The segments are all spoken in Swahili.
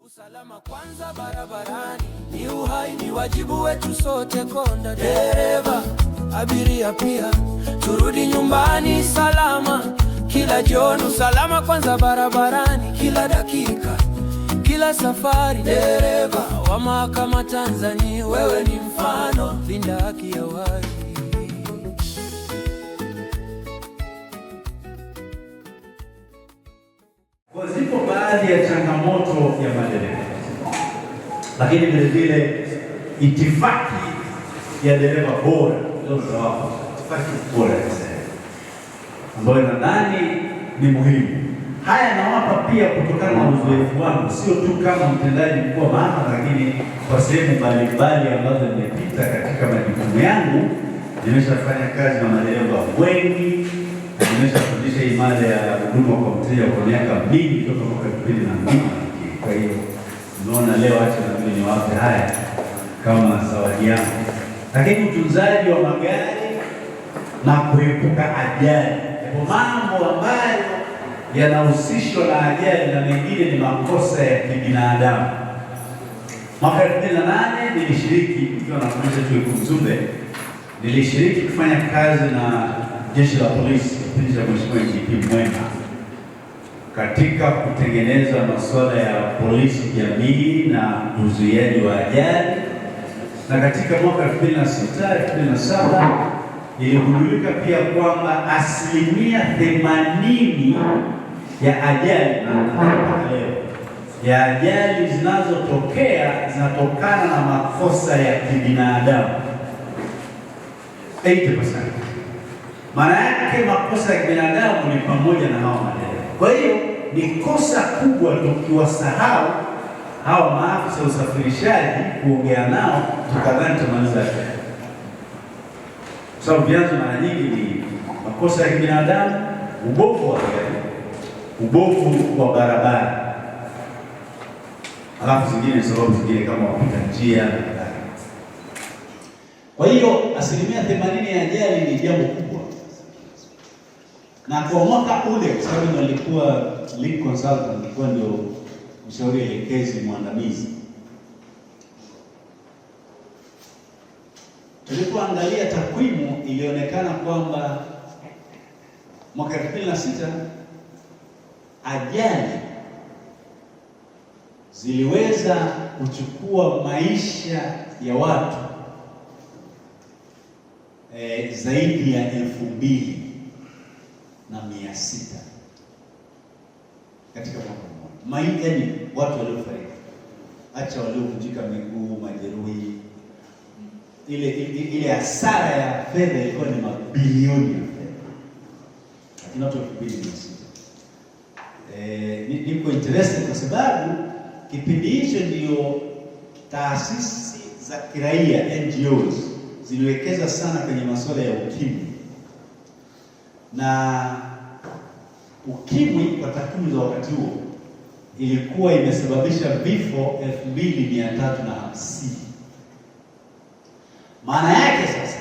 Usalama kwanza barabarani, ni uhai, ni wajibu wetu sote. Konda, dereva, abiria pia, turudi nyumbani salama. Kila jioni usalama kwanza barabarani, kila dakika, kila safari. Dereva wa mahakama Tanzania, wewe ni mfano, linda haki ya watu. Zipo baadhi ya changamoto ya madereva, lakini vile vile itifaki ya dereva bora ndio sababu itifaki bora ambayo nadhani ni muhimu. Haya nawapa pia kutokana na uzoefu wangu, sio tu kama mtendaji mkuu wa mahakama, lakini kwa sehemu mbalimbali ambazo nimepita katika majukumu yangu. Nimeshafanya kazi na madereva wengi, nimeshafundisha hii mada ya huduma kwa mteja kwa miaka mingi kutoka mwaka 2002. Kwa hiyo naona leo acha na mimi niwape haya kama zawadi yangu. Lakini utunzaji wa magari na kuepuka ajali, kwa mambo ambayo yanahusishwa na ajali na mengine ni makosa ya kibinadamu. Mwaka 2008 nilishiriki nikiwa nafundisha chuo kikuu Mzumbe, nilishiriki kufanya kazi na jeshi la polisi kipindi cha Mheshimiwa IGP Mwema katika kutengeneza masuala ya polisi jamii na uzuiaji wa ajali. Na katika mwaka 2006-2007 iligundulika pia kwamba 80% ya ajali ya ajali zinazotokea zinatokana na makosa ya kibinadamu. 80%. Maana yake makosa ya kibinadamu ni pamoja na hao madereva. Kwa hiyo ni kosa kubwa tukiwasahau hao maafisa ya usafirishaji kuongea nao tukadhani tumaliza. Sababu vyanzo mara nyingi ni makosa ya kibinadamu, ubovu wa gari, ubovu wa barabara, alafu zingine sababu zingine kama wapita njia. Kwa hiyo 80% ya ajali ni jambo kubwa. Na kwa mwaka ule, kwa sababu nilikuwa lead consultant, nilikuwa ndio mshauri elekezi mwandamizi, tulipoangalia takwimu ilionekana kwamba mwaka 2006 ajali ziliweza kuchukua maisha ya watu zaidi ya 2,600 katika mwaka mmoja. Yaani watu waliofariki, acha waliovunjika miguu, majeruhi, ile hasara ya fedha ilikuwa ni mabilioni ya fedha, lakini watu 2,600. Niko interested kwa sababu kipindi hicho ndio taasisi za kiraia NGOs ziliwekeza sana kwenye masuala ya ukimwi, na ukimwi kwa takwimu za wakati huo ilikuwa imesababisha vifo 2,350. Maana yake sasa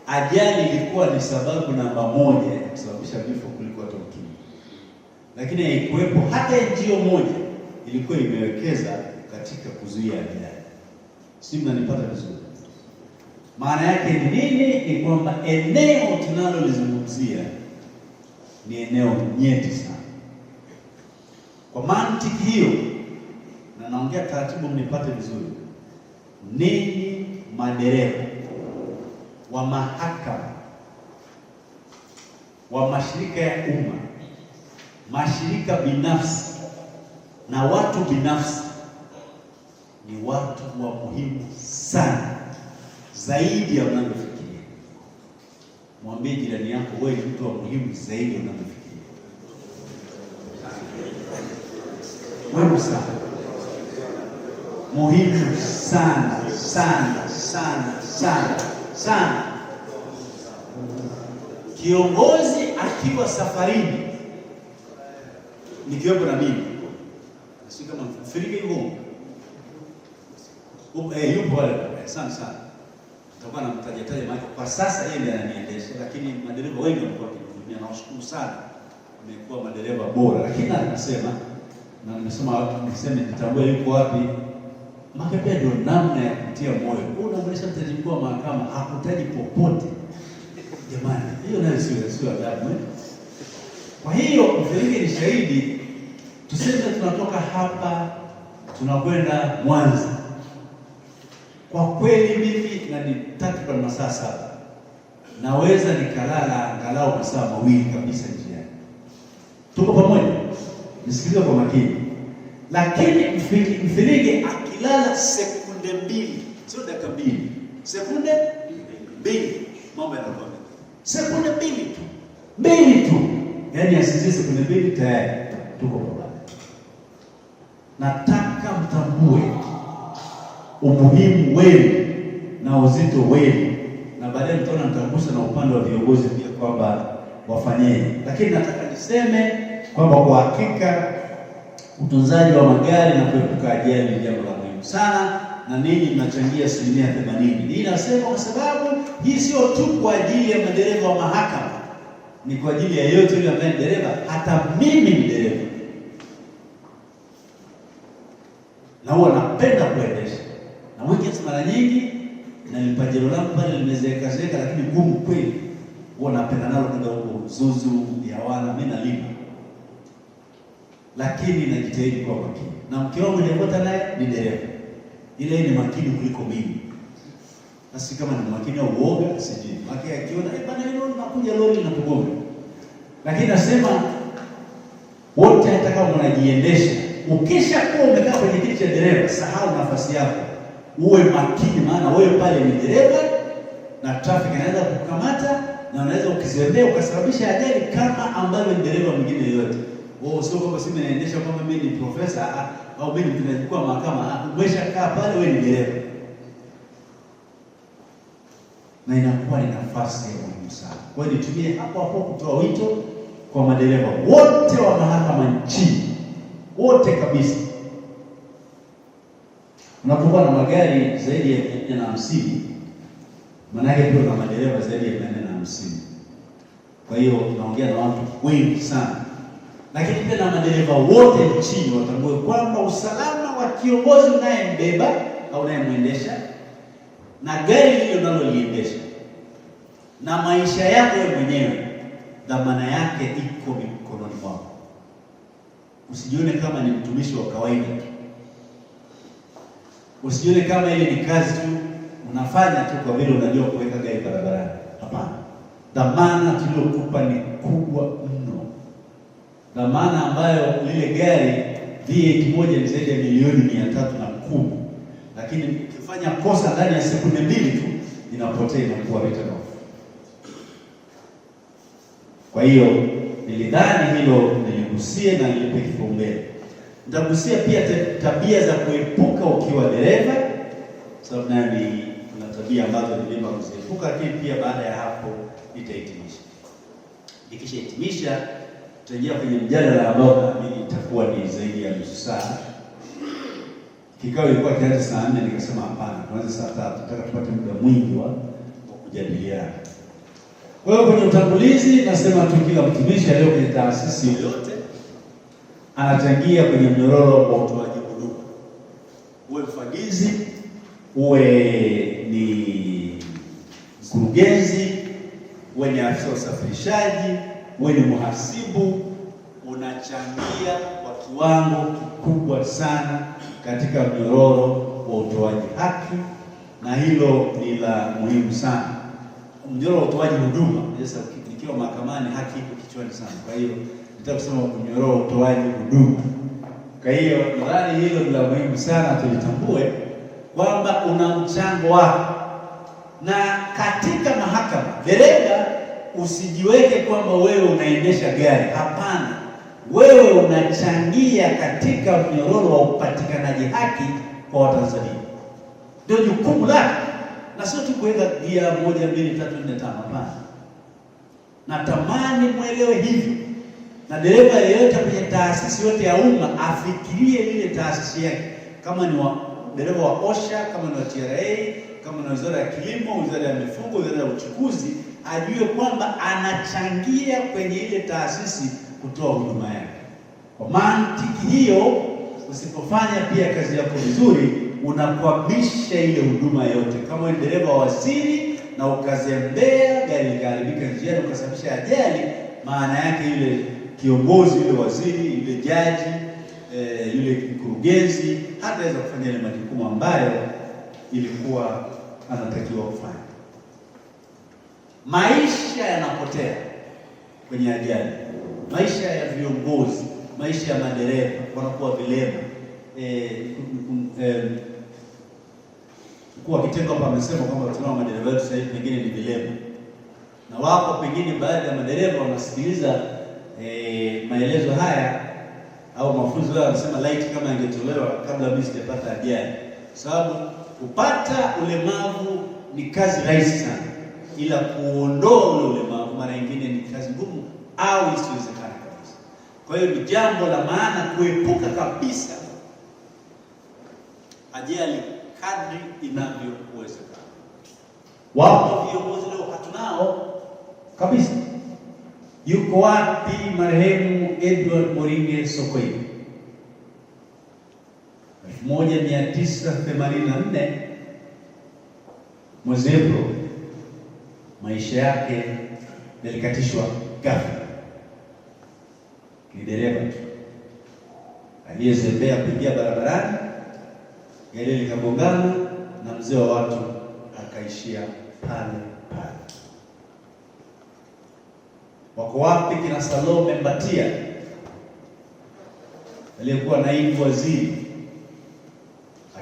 ajali ilikuwa ni sababu namba 1 ya kusababisha vifo kuliko hata ukimwi, lakini haikuwepo hata NGO moja ilikuwa imewekeza katika kuzuia ajali. Si mnanipata vizuri? Maana yake ni nini? Ni kwamba eneo tunalolizungumzia ni eneo nyeti sana. Kwa mantiki hiyo, na naongea taratibu mnipate vizuri, ninyi madereva wa mahakama, wa mashirika ya umma, mashirika binafsi na watu binafsi ni watu wa muhimu sana, zaidi ya unavyofikiria. Mwambie jirani yako, wewe ni mtu wa muhimu zaidi ya unavyofikiria. Muhimu sana, muhimu sana sana sana sana sana. Kiongozi akiwa safarini, nikiwepo na mimi, si kama mfirike hivyo, yupo wale sana sana, tutakuwa na mtajataja maana kwa sasa yeye ndiye ananiendesha, lakini madereva wengi wamekuwa wakinitumia, na washukuru sana, wamekuwa madereva bora. Lakini anasema na nimesema niseme nitambue yuko wapi. Maana pia ndio namna ya kutia moyo. Unamwonyesha mtendaji mkuu wa mahakama hakutaji popote. Jamani, hiyo nayo sio adabu. Kwa hiyo mferiki ni shahidi. Tuseme tunatoka hapa tunakwenda Mwanza. Kwa kweli mimi na ni takriban masaa 7. Naweza nikalala angalau masaa 2 kabisa njiani. Tuko pamoja? Nisikilize kwa makini. Lakini mferiki akilala sekunde 2, sio dakika 2. Sekunde 2 mambo yanakuwa. Sekunde 2 tu. 2 tu. Yaani asizie sekunde 2 tayari tuko pamoja. Nataka mtambue umuhimu wenu na uzito wenu, na baadaye mtaona nitagusa na upande wa viongozi pia kwamba wafanyeje. Lakini nataka niseme kwamba kwa hakika utunzaji wa magari na kuepuka ajali ni jambo la muhimu sana, na ninyi mnachangia 80%. Hii nasema kwa sababu hii sio tu kwa ajili ya madereva wa mahakama, ni kwa ajili ya yeyote yule ambaye ni dereva. Hata mimi ni dereva na huwa napenda kuendesha, na weekends mara nyingi na nilipajero langu pale limezeeka, lakini gumu kweli, huwa napenda nalo kwenda huko Zuzu ya wana, mimi nalima, lakini najitahidi kwa makini. Na mke wangu nilipota naye ni dereva, ile ni makini kuliko mimi. Basi kama ni makini au uoga sijui, maki akiona bana hilo linakuja lori na kugonga. Lakini nasema wote hata kama unajiendesha, ukisha kuwa umekaa kwenye kiti cha dereva, sahau nafasi yako, uwe makini, maana wewe pale ni dereva na traffic inaweza kukamata, na unaweza ukizembea ukasababisha ajali kama ambavyo ni dereva mwingine yote. Sio kwamba sisi naendesha kwamba mimi ni profesa au mimi ni mtendaji wa mahakama. Umeshakaa pale, wewe ni dereva, na inakuwa ni nafasi ya muhimu sana. Kwa hiyo nitumie hapo hapo kutoa wito kwa madereva wote wa mahakama nchini, wote kabisa. Unapokuwa na magari zaidi ya 450, maana yake pia na madereva zaidi ya 450. Kwa hiyo tunaongea na watu wengi sana. Lakini pia na madereva wote nchini watambue kwamba usalama wa kiongozi unayembeba au unayemwendesha, na gari lile unaloliendesha, na maisha yako wewe mwenyewe, dhamana yake iko mikononi mwako. Usijione kama ni mtumishi wa kawaida tu. Usijione kama ile ni kazi tu unafanya tu kwa vile unajua kuweka gari barabarani. Hapana. Dhamana tuliyokupa ni kubwa mno. Dhamana ambayo lile gari V8 moja ni zaidi ya milioni 310. Lakini ukifanya kosa ndani ya sekunde 2 tu inapotea, inakuwa written off. Kwa hiyo nilidhani hilo niligusie na nilipe kipaumbele. Nitagusia pia tabia za kuepuka ukiwa dereva, sababu nayo kuna tabia ambazo niliomba kuziepuka, lakini pia baada ya hapo nitahitimisha. Nikishahitimisha tutaingia kwenye mjadala ambao naamini itakuwa ni zaidi ya nusu saa. Kikao ilikuwa kianza saa 4, nikasema hapana, tuanze saa 3, nataka tupate muda mwingi wa kujadiliana. Kwa hiyo kwenye utangulizi nasema tu kila mtumishi leo kwenye taasisi yoyote anachangia kwenye mnyororo wa utoaji huduma. Uwe mfagizi, uwe ni mkurugenzi, uwe ni afisa usafirishaji, uwe ni muhasibu, unachangia kwa kiwango kikubwa sana katika mnyororo wa utoaji haki, na hilo ni la muhimu sana. Mnyororo wa utoaji huduma, sasa nikiwa mahakamani haki iko kichwani sana. Kwa hiyo nataka kusema mnyororo wa utoaji huduma. Kwa hiyo nadhani hilo ni la muhimu sana, tulitambue kwamba una mchango wako. Na katika mahakama, dereva usijiweke kwamba wewe unaendesha gari. Hapana, wewe unachangia katika mnyororo wa upatikanaji haki kwa Watanzania. Ndio jukumu lako, na sio tu kuweka gia 1 2 3 4 5. Hapana. Natamani muelewe hivyo. Na dereva yeyote kwenye taasisi yote ya umma afikirie ile taasisi yake, kama ni dereva wa OSHA, kama ni wa TRA, kama ni Wizara ya Kilimo, Wizara ya Mifugo, Wizara ya Uchukuzi, ajue kwamba anachangia kwenye ile taasisi kutoa huduma yake. Kwa mantiki hiyo, usipofanya pia kazi yako vizuri, unakwamisha ile huduma yote. Kama ni dereva wa siri na ukazembea, gari likaharibika njiani, ukasababisha ajali, maana yake yule kiongozi, yule waziri, yule jaji, yule mkurugenzi hataweza kufanya ile majukumu ambayo ilikuwa anatakiwa kufanya. Maisha yanapotea kwenye ajali, maisha ya viongozi, maisha ya madereva wanakuwa vilema. Kwa kitengo hapa amesema kwamba tunao madereva wetu sasa hivi pengine ni vilema, na wako pengine baadhi ya madereva wanasikiliza maelezo haya au mafunzo haya, wanasema laiti kama ingetolewa kabla mimi sijapata ajali, sababu kupata ulemavu ni kazi rahisi sana, ila kuondoa ule ulemavu mara nyingine ni kazi ngumu au isiwezekana kabisa. Kwa hiyo ni jambo la maana kuepuka kabisa ajali kadri inavyowezekana. Wapo viongozi leo hatunao kabisa. Yuko wapi marehemu Edward Moringe Sokoine? 1984 mwezi Aprili, maisha yake yalikatishwa ghafla. Ni dereva tu aliyezembea kuingia barabarani, gari likagongana na mzee wa watu akaishia pale pale. Wako wapi kina Salome Mbatia aliyekuwa naibu waziri,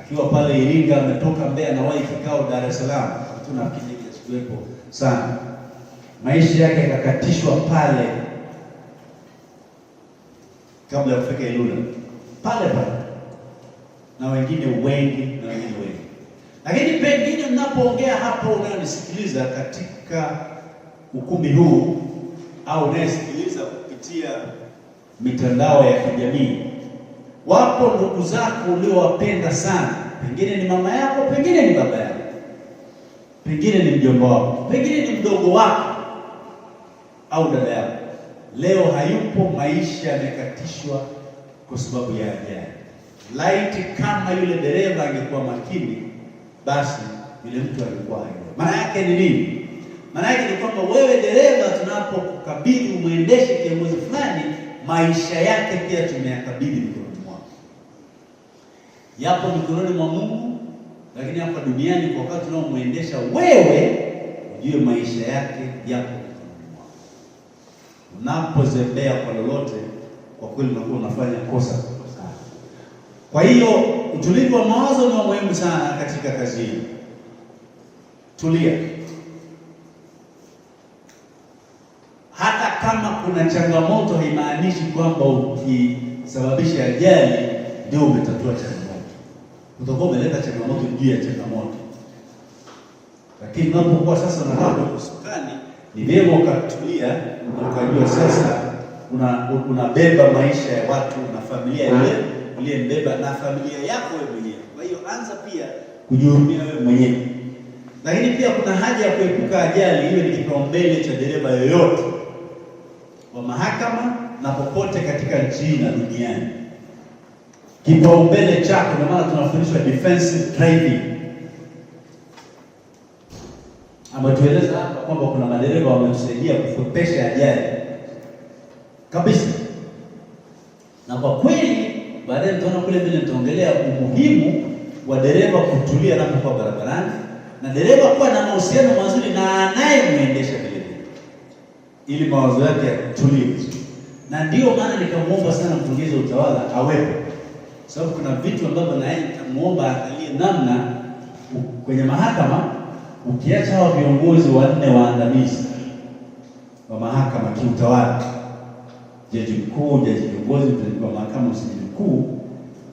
akiwa pale Iringa, ametoka Mbeya na wahi kikao Dar es Salaam, hatuna kijiji kisiwepo sana, maisha yake yakakatishwa pale kabla ya kufika Ilula pale pale, na wengine wengi. Lakini pengine mnapoongea hapo, unayonisikiliza katika ukumbi huu au unayesikiliza kupitia mitandao ya kijamii, wapo ndugu zako uliowapenda sana, pengine ni mama yako, pengine ni baba yako, pengine ni mjomba wako, pengine ni mdogo wako au dada yako, leo hayupo, maisha yamekatishwa kwa sababu ya ajali. Laiti kama yule dereva angekuwa makini, basi yule mtu alikuwa hai. Maana yake ni nini? Maana yake ni kwamba wewe dereva, tunapokukabidhi umwendeshe kiongozi fulani, maisha yake pia tumeyakabidhi mikononi mwako. Yapo mikononi mwa Mungu, lakini hapa duniani kwa wakati unaomwendesha wewe, ujue maisha yake yapo mikononi mwako. Unapozembea kwa lolote, kwa kweli unakuwa unafanya kosa sana. Kwa hiyo utulivu wa mawazo ni muhimu sana katika kazi hii. Tulia. Hata kama kuna changamoto, haimaanishi kwamba ukisababisha ajali ndio umetatua changamoto. Utakuwa umeleta changamoto juu ya changamoto. Lakini unapokuwa sasa unataka kusukani, ni vyema ukatulia na ukajua sasa unabeba maisha ya watu na familia ile uliyembeba na familia yako wewe mwenyewe. Kwa hiyo anza pia kujihurumia wewe mwenyewe. Lakini pia kuna haja ya kuepuka ajali, hiyo ni kipaumbele cha dereva yoyote wa mahakama na popote katika nchi hii na duniani. Kipaumbele chako, ndio maana tunafundishwa defensive driving. Ametueleza hapa kwamba kuna madereva wametusaidia kufupisha ajali kabisa. Na kwa kweli baadaye tutaona kule mbele, tutaongelea umuhimu wa dereva kutulia anapokuwa barabarani, na dereva kuwa na mahusiano mazuri na anayemwendesha vile vile, ili mawazo yake yatulie. Na ndio maana nikamuomba sana mkurugenzi wa utawala awepo, sababu kuna vitu ambavyo naye nikamuomba angalie namna kwenye mahakama, ukiacha hao viongozi wanne waandamizi wa mahakama kiutawala, jaji mkuu, jaji kiongozi, mtendaji wa mahakama, msajili mkuu,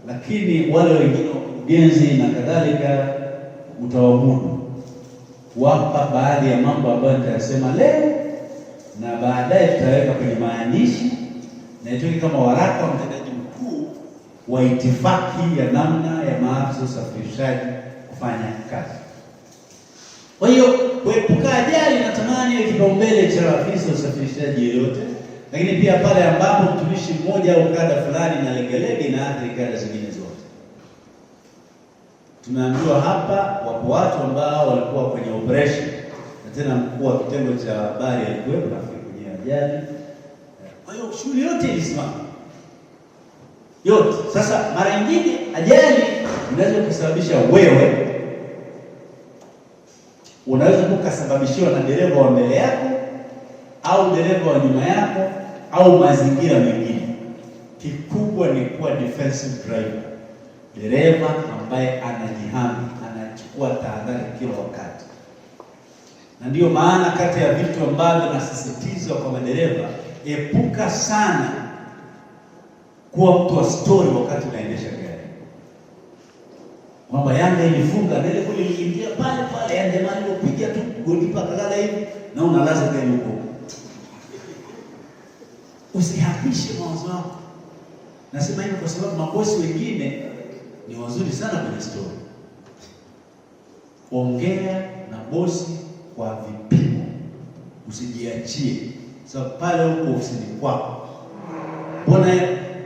lakini wale wengine wakurugenzi na kadhalika, utawamudu wapa baadhi ya mambo ambayo nitasema leo, na baadaye tutaweka kwenye maandishi na itoke kama waraka wa mtendaji mkuu wa itifaki ya namna ya maafisa usafirishaji kufanya kazi. Kwa hiyo kuepuka ajali, natamani iwe kipaumbele cha afisa usafirishaji yoyote, Lakini pia pale ambapo mtumishi mmoja au kada fulani na legelege na athiri kada zingine zote. Tumeambiwa hapa wapo watu ambao walikuwa kwenye operation, na tena mkuu wa kitengo cha habari alikuwepo kwenye ajali. Kwa hiyo shughuli yote ilisimama. Yote. Sasa mara nyingine ajali inaweza kusababisha wewe, unaweza kukasababishiwa na dereva wa mbele yako au dereva wa nyuma yako au mazingira mengine. Kikubwa ni kuwa defensive driver, dereva ambaye anajihami, anachukua tahadhari kila wakati. Na ndiyo maana kati ya vitu ambavyo nasisitizwa kwa madereva, epuka sana kuwa mtu wa story wakati unaendesha gari. Kwamba Yanga ilifunga na ile kule iliingia pale pale, ya jamani upiga tu golipa kalala hivi na unalaza gari huko. Usihamishe mawazo yako. Nasema hivi kwa sababu mabosi wengine ni wazuri sana kwenye story. Ongea na bosi kwa vipimo. Usijiachie. Sababu pale huko ofisini kwako.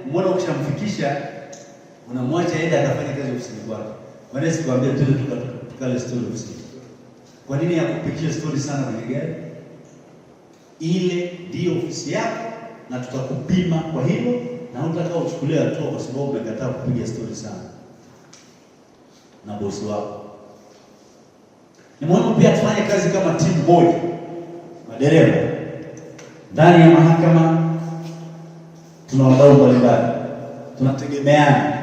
Mbona ukishamfikisha unamwacha aende akafanya kazi ofisini kwako. Kwa nini sikwambia tukale story ofisini? Kwa nini yakupikia story sana kwenye gari? Ile ndio ofisi yako na tutakupima kwa hilo, na hutaka uchukulie hatua kwa sababu umekataa kupiga story sana na bosi wako. Ni muhimu pia tufanye kazi kama timu moja. Madereva ndani ya mahakama tuna wadau mbalimbali, tunategemeana,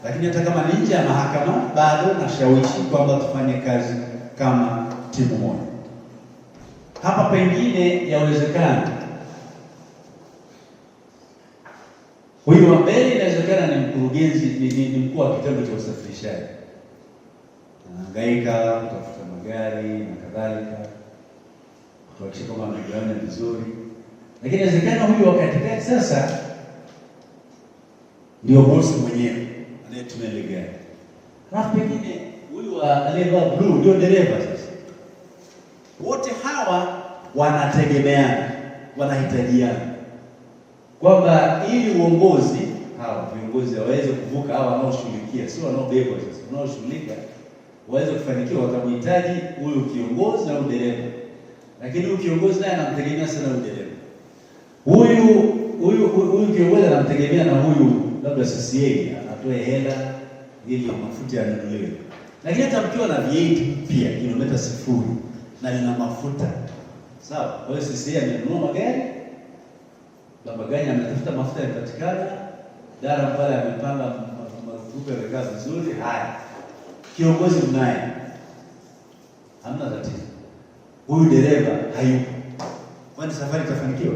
lakini hata kama ni nje ya mahakama bado nashawishi kwamba tufanye kazi kama timu moja. Hapa pengine yawezekana huyu wa mbele inawezekana ni mkurugenzi, ni mkuu wa kitengo cha usafirishaji, anahangaika kutafuta magari na kadhalika, kuhakikisha kwamba amegawana vizuri. Lakini inawezekana huyu wa katikati sasa ndio bosi mwenyewe anayetumia ile gari. Halafu pengine huyu aliyevaa blue ndio dereva sasa. Wote hawa wanategemeana, wanahitajiana. Kwamba ili uongozi, hawa viongozi waweze kuvuka, hawa wanaoshughulikia, sio wanaobeba sasa, wanaoshughulika waweze kufanikiwa, watamhitaji huyu kiongozi na huyu dereva. Lakini huyu kiongozi naye anamtegemea sana huyu dereva. Huyu kiongozi anamtegemea na huyu labda CCA atoe hela ili mafuta yanunuliwe. Lakini hata mkiwa na V8 pia kilomita 0 na lina mafuta. Sawa? Kwa hiyo CCA amenunua magari, Babaganya ametafuta mafuta yanapatikana, dara pale amepanga mafuta yamekaa vizuri. Haya, kiongozi mnaye, hamna tatizo. Huyu dereva hayupo, kwani safari itafanikiwa?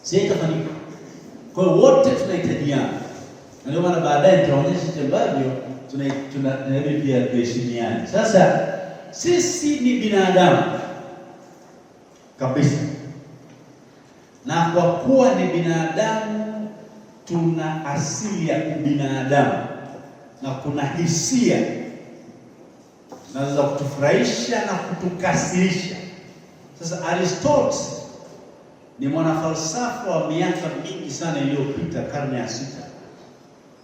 Si itafanikiwa. Kwa hiyo wote tunahitajiana, na ndio maana baadaye nitaonyesha ambavyo tunahitaji pia tuheshimiane. Sasa sisi ni binadamu kabisa, na kwa kuwa ni binadamu tuna asili ya ubinadamu na kuna hisia zinaweza kutufurahisha na kutukasirisha. Sasa Aristotle ni mwanafalsafa wa miaka mingi sana iliyopita, karne ya 6.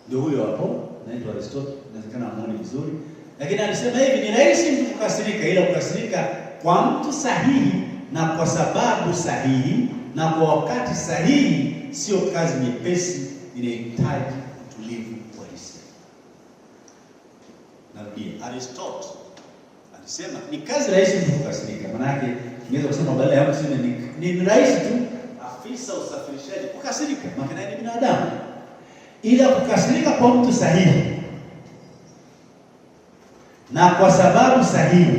Ndio huyo hapo, anaitwa Aristotle, inawezekana muone vizuri. Lakini alisema hivi, ni rahisi mtu kukasirika, ila kukasirika kwa mtu sahihi na kwa sababu sahihi na kwa wakati sahihi sio kazi nyepesi, inahitaji utulivu wa hisia. Narudia, Aristotle alisema ni kazi rahisi mtu kukasirika. Maana yake ingeweza kusema badala ya kusema ni rahisi tu afisa usafirishaji kukasirika, maana ni binadamu. Ila kukasirika kwa mtu sahihi na kwa sababu sahihi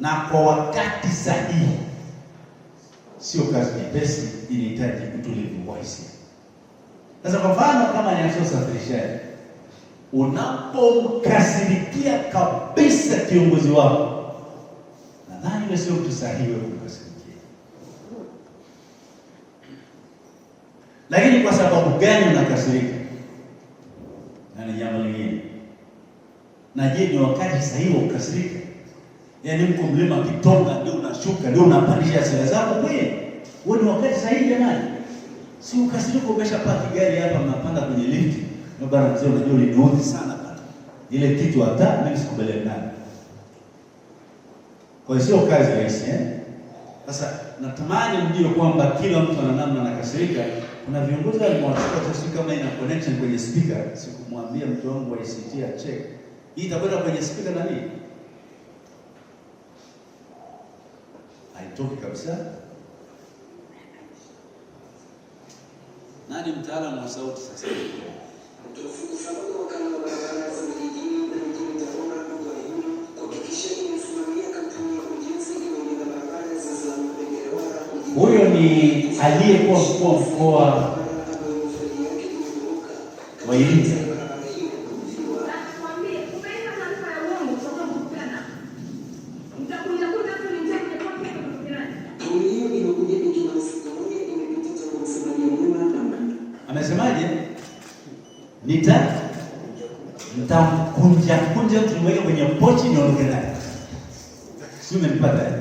na kwa wakati sahihi sio kazi nyepesi, inahitaji utulivu wa hisia. Sasa kwa mfano kama ni afisa usafirishaji, unapomkasirikia kabisa kiongozi wako, nadhani wewe sio mtu sahihi wa kumkasirikia. Lakini kwa sababu gani unakasirika? Na ni jambo lingine. Na je, ni wakati sahihi wa kukasirika? Yaani mko mlima Kitonga ndio unashuka ndio unapandisha hasira zako kweli? Huo ni wakati sahihi jamani. Si ukasiriko umeshapaki gari hapa mnapanda kwenye lift. Na bwana mzee unajua uliniudhi sana bwana. Ile kitu hata mimi sikubaliana nayo. Kwa hiyo sio kazi rahisi Sasa natamani mjue kwamba kila mtu ana namna anakasirika. Kuna viongozi walimwachukua tafsiri kama ina connection kwenye speaker. Sikumwambia mtu wangu wa ICT check. Hii itakwenda kwenye speaker na nini? Haitoki kabisa. Nani mtaalamu wa sauti sasa? Huyo ni aliyekuwa mkuu wa mkoa wa Iringa. Amesemaje? Nitamkunja tumweke kwenye pochi niondoke naye. Sio, umenipata?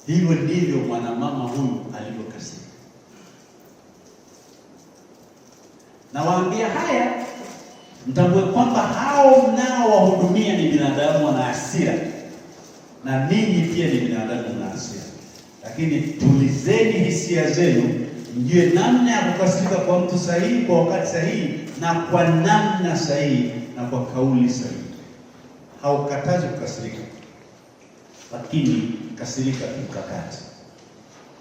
Hivyo ndivyo mwanamama huyu alivyokasirika. Nawaambia haya mtambue kwamba hao mnao wahudumia ni binadamu wana hasira, na ninyi pia ni binadamu na hasira. Lakini tulizeni hisia zenu, mjue namna ya kukasirika kwa mtu sahihi kwa wakati sahihi na kwa namna sahihi na kwa kauli sahihi. Haukatazi kukasirika, lakini kasirika kimkakati.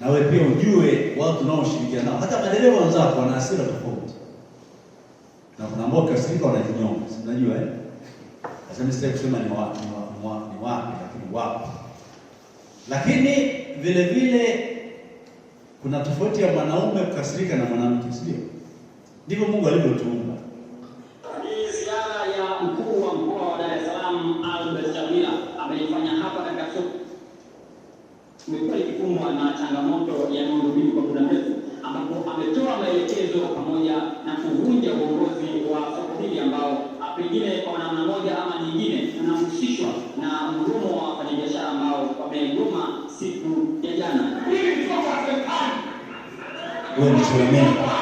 Na wewe pia ujue watu tunaoshirikiana nao, hata madereva wenzako wana hasira tofauti. Na kuna ambao kasirika wanajinyonga, si unajua Sasa mimi sitaki kusema ni wapi, lakini wapi. Lakini vile vile kuna tofauti ya mwanaume kukasirika na mwanamke, sio? Ndivyo Mungu alivyotuumba. Ni ziara ya mkuu wa mkoa wa Dar es Salaam Albert Chalamila ameifanya hapa katika soko. Tumekuwa ikikumbwa na changamoto ya miundombinu kwa muda mrefu, ambapo ametoa maelekezo pamoja na kuvunja uongozi wa soko hili ambao pengine kwa namna moja ama nyingine unahusishwa na mgomo wa wafanyabiashara ambao wamegoma siku ya jana. Hili ni soko la serikali. Wewe ni Chalamila.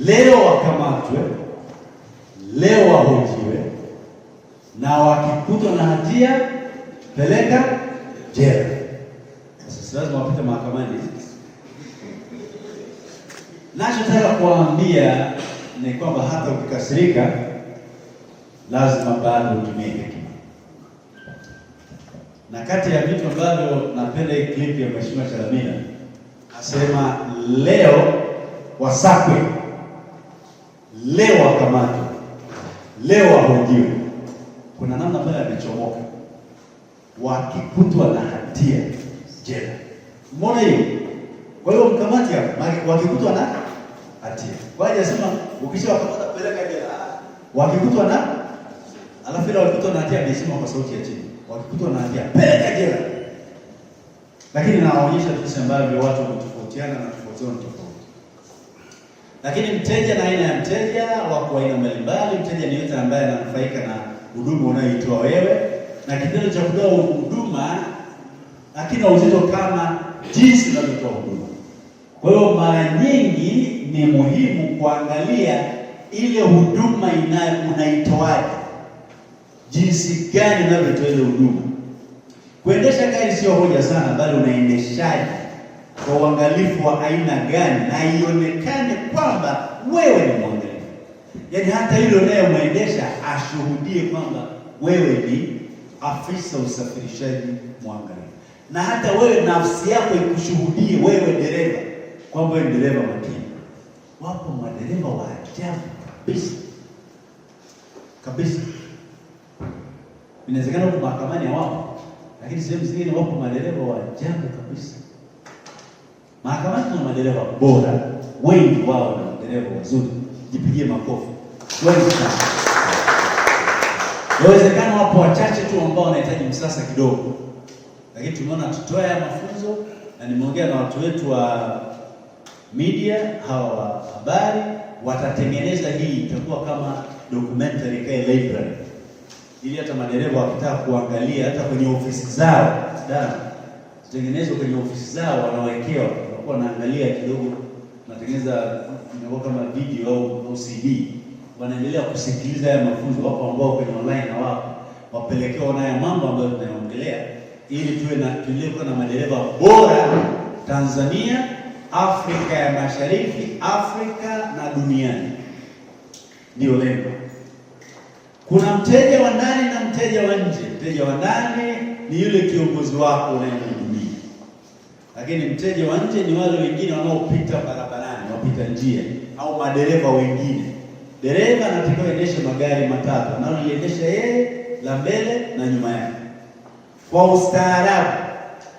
Leo wakamatwe, leo wahojiwe, na wakikutwa na hatia peleka jela. Sasa lazima wapite mahakamani. Nachotaka kuambia ni kwamba hata ukikasirika lazima bado utumie hekima. Na kati ya vitu ambavyo napenda hii clip ya Mheshimiwa Chalamila, asema leo wasakwe, leo wakamatwe, leo wahojiwe. Kuna namna pale amechomoka, wakikutwa na hatia jela. Umeona hiyo? Kwa hiyo mkamati hapo, wakikutwa na hatia. Kwa hiyo anasema ukisha wakamata peleka jela. Wakikutwa na alafu ile wakikutwa na hatia amesema kwa sauti ya chini. Wakikutwa na hatia peleka jela. Lakini nawaonyesha jinsi ambavyo watu wanatofautiana na tofauti. Lakini mteja na aina ya mteja wako aina mbalimbali. Mteja ni yote ambaye ananufaika na huduma unayoitoa wewe, na kitendo cha kutoa huduma hakina uzito kama jinsi unavyotoa huduma. Kwa hiyo mara nyingi ni muhimu kuangalia ile huduma unaitoaje, jinsi gani unavyotoa ile huduma. Kuendesha gari sio hoja sana, bali unaendeshaje kwa uangalifu wa aina gani, na ionekane kwamba wewe ni mwangalifu. Yaani hata yule unayemwendesha ashuhudie kwamba wewe ni afisa usafirishaji mwangalifu, na hata wewe nafsi yako ikushuhudie wewe dereva kwamba wewe ni dereva makini. Wapo madereva wa ajabu kabisa. Inawezekana huko mahakamani hawapo, lakini sehemu zingine wapo madereva wa ajabu kabisa. Mahakamani kuna madereva bora, wengi wao na madereva wazuri, jipigie makofi. Wengi sana. Inawezekana wapo wachache tu ambao wanahitaji msasa kidogo. Lakini tumeona tutoe haya mafunzo, na nimeongea na watu wetu wa media, hawa wa habari, watatengeneza hii itakuwa kama documentary kama library. Ili hata madereva wakitaka kuangalia hata kwenye ofisi zao, zitengenezwe kwenye ofisi zao, wanawekewa, wanakuwa wanaangalia kidogo, wanatengeneza inakuwa kama video au CD. Wanaendelea kusikiliza haya mafunzo, wapo ambao kwenye online na wapo wapelekewa na haya mambo ambayo tunayoongelea, ili tuwe na madereva bora Tanzania, Afrika ya Mashariki, Afrika na duniani. Ndio lengo. Kuna mteja wa ndani na mteja wa nje. Mteja wa ndani ni yule kiongozi wako unayemhudumia, lakini mteja wa nje ni wale wengine wanaopita barabarani, wapita njia au madereva wengine. Dereva anatakiwa endeshe magari matatu, analiendesha yeye, la mbele na nyuma yake, kwa ustaarabu.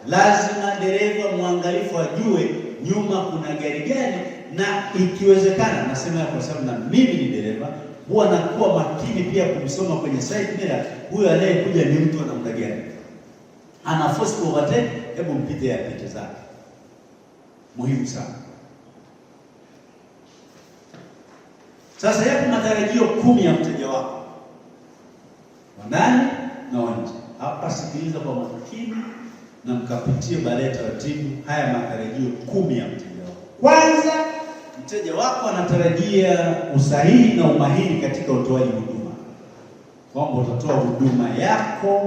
Lazima dereva mwangalifu ajue nyuma kuna gari gani, na ikiwezekana, nasema kwa sababu na mimi ni dereva, huwa nakuwa makini pia kumsoma kwenye side mirror, huyo anayekuja ni mtu ana namna gani, ana force to overtake, hebu mpite ya picha zake. Muhimu sana. Sasa yapo matarajio 10 ya mteja wako wa ndani na wa nje. Hapa sikiliza kwa makini na mkapitie baadaye taratibu haya matarajio 10 ya mteja wako. Kwanza, mteja wako anatarajia usahihi na umahiri katika utoaji huduma, kwamba utatoa huduma yako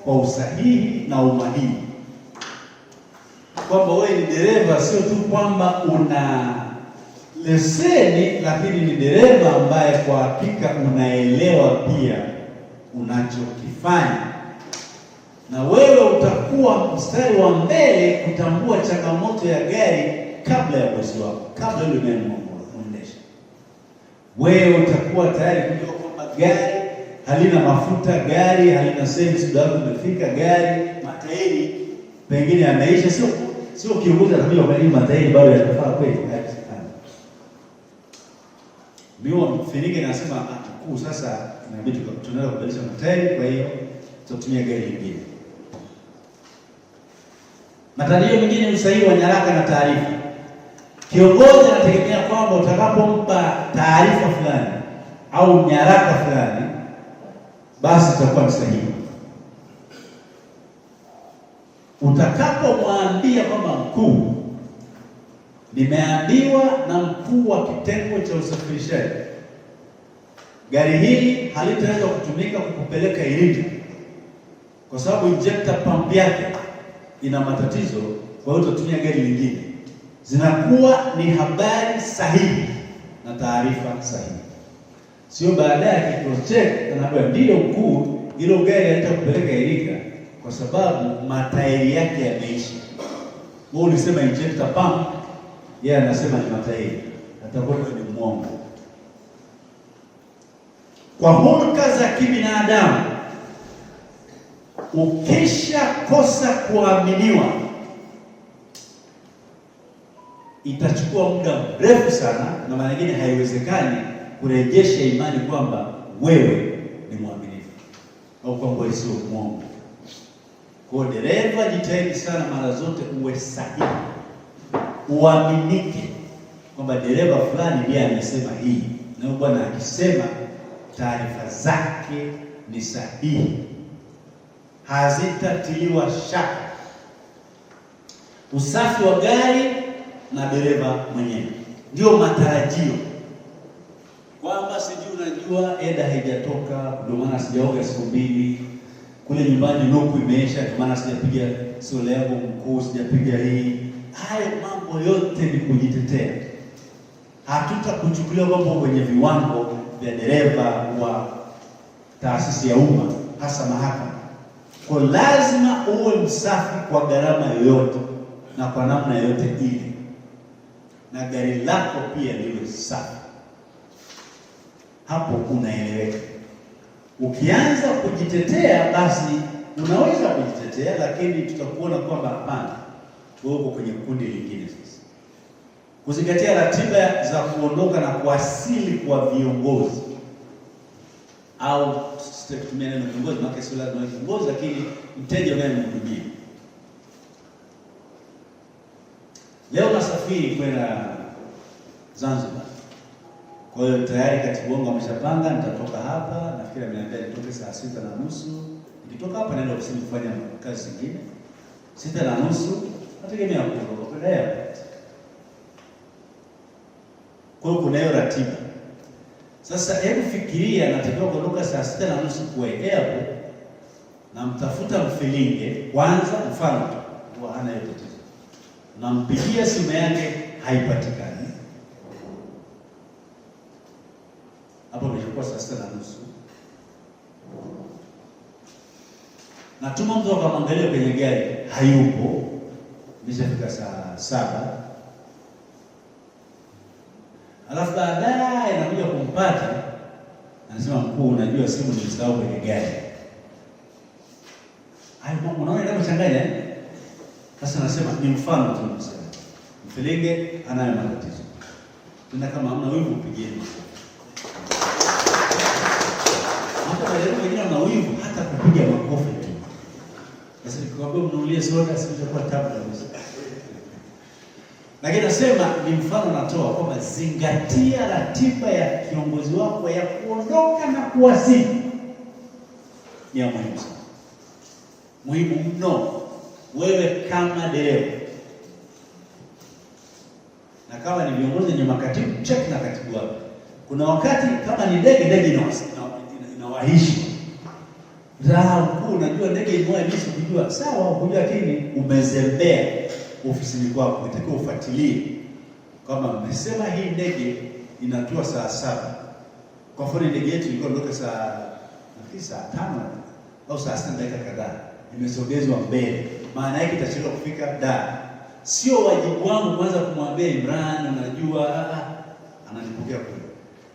kwa usahihi na umahiri, kwamba wewe ni dereva, sio tu kwamba una leseni, lakini ni dereva ambaye kwa hakika unaelewa pia unachokifanya, na wewe utakuwa mstari wa mbele kutambua changamoto ya gari kabla ya bosi wako, kabla yule unayemwendesha. Wewe utakuwa tayari kujua kwamba gari halina mafuta, gari halina service, ndio umefika, gari matairi pengine yanaisha. Sio kiongozi anakuja kwa nini matairi bado yanafaa kweli. Mimi mfinike nasema mkuu, sasa inabidi tunaweza kubadilisha matairi, kwa hiyo tutatumia gari lingine. Matarajio mengine ni usahihi wa nyaraka na taarifa. Kiongozi anategemea kwamba utakapompa taarifa fulani au nyaraka fulani, basi itakuwa ni sahihi. Utakapomwambia kwamba mkuu, nimeambiwa na mkuu wa kitengo cha usafirishaji, gari hili halitaweza kutumika kukupeleka Iringa kwa sababu injector pump yake ina matatizo, kwa hiyo utatumia gari lingine, zinakuwa ni habari sahihi na taarifa sahihi. Sio baadaye cross check anaambia ndio mkuu, hilo gari halitakupeleka Iringa kwa sababu matairi yake yameisha. Wewe ulisema injector pump, yeye anasema ni matairi, atakuwa ni mwongo. Kwa hulka za kibinadamu, ukisha kosa kuaminiwa, itachukua muda mrefu sana, na mara nyingine haiwezekani kurejesha imani kwamba wewe ni mwaminifu au kwamba wewe sio mwongo. Kwa dereva, jitahidi sana mara zote uwe sahihi, uaminike kwamba dereva fulani ndiye amesema hii, na bwana akisema taarifa zake ni sahihi, hazitatiliwa shaka. Usafi wa gari na dereva mwenyewe ndio matarajio, kwamba sijui unajua eda haijatoka, ndio maana sijaoga siku 2, kule nyumbani nuku imeisha, ndio maana sijapiga sole yangu mkuu, sijapiga hii. Hayo mambo yote ni kujitetea. Hatutakuchukulia kwamba kwenye viwango vya dereva wa taasisi ya umma, hasa mahakama. Kwa lazima uwe msafi kwa gharama yoyote na kwa namna yoyote ile, na gari lako pia liwe safi. Hapo unaeleweka. Ukianza kujitetea, basi unaweza kujitetea, lakini tutakuona kwamba hapana, tuko kwenye kundi lingine. Sasa kuzingatia ratiba za kuondoka na kuwasili kwa viongozi, au tutumia neno viongozi, maana sio lazima viongozi, lakini mteja unayemhudumia. Leo nasafiri kwenda Zanzibar. Kwa hiyo tayari katibu wangu ameshapanga nitatoka hapa, nafikiri ameniambia nitoke saa 6:30. Nikitoka hapa naenda ofisini kufanya kazi zingine. 6:30 nategemea kuondoka kwenda airport. Kwa hiyo kuna hiyo ratiba. Sasa hebu fikiria, natakiwa kuondoka saa 6:30 kwa airport, na mtafuta Mfilinge kwanza, mfano tu hana hiyo tatizo. Nampigia simu yake haipatikani. Hapo imechukua saa 6:30. Natuma mtu akamwangalia kwenye gari, hayupo. Nimeshafika saa 7. Alafu baadaye nakuja kumpata, anasema mkuu, unajua simu nilisahau kwenye gari. Hayo unaona ndio mchanganya. Sasa nasema ni mfano tu, nasema Mfilinge anayo matatizo. Tuna kama hamna wivu, upigieni. Hata wale wengine wana wivu hata kupiga makofi tu. Sasa nikiwaambia mnunulie soda, sitakuwa tabu kabisa. Lakini nasema ni mfano natoa kwamba zingatia ratiba ya kiongozi wako ya kuondoka na kuwasili. Ni muhimu sana. Muhimu mno. Wewe kama dereva, na kama ni viongozi wenye makatibu, check na katibu wako. Kuna wakati kama ni ndege inawahishi. Mkuu, unajua ndege inawahishi kujua. Sawa, kujua, lakini umezembea ofisini kwako. Unatakiwa ufuatilie kama mmesema hii ndege inatua saa 7. Kwa mfano ndege yetu ilikuwa ndoka saa 5 au saa 6 dakika kadhaa. Imesogezwa mbele. Maana yake itachelewa kufika Dar. Sio wajibu wangu kwanza kumwambia Imran, unajua ananipokea kule.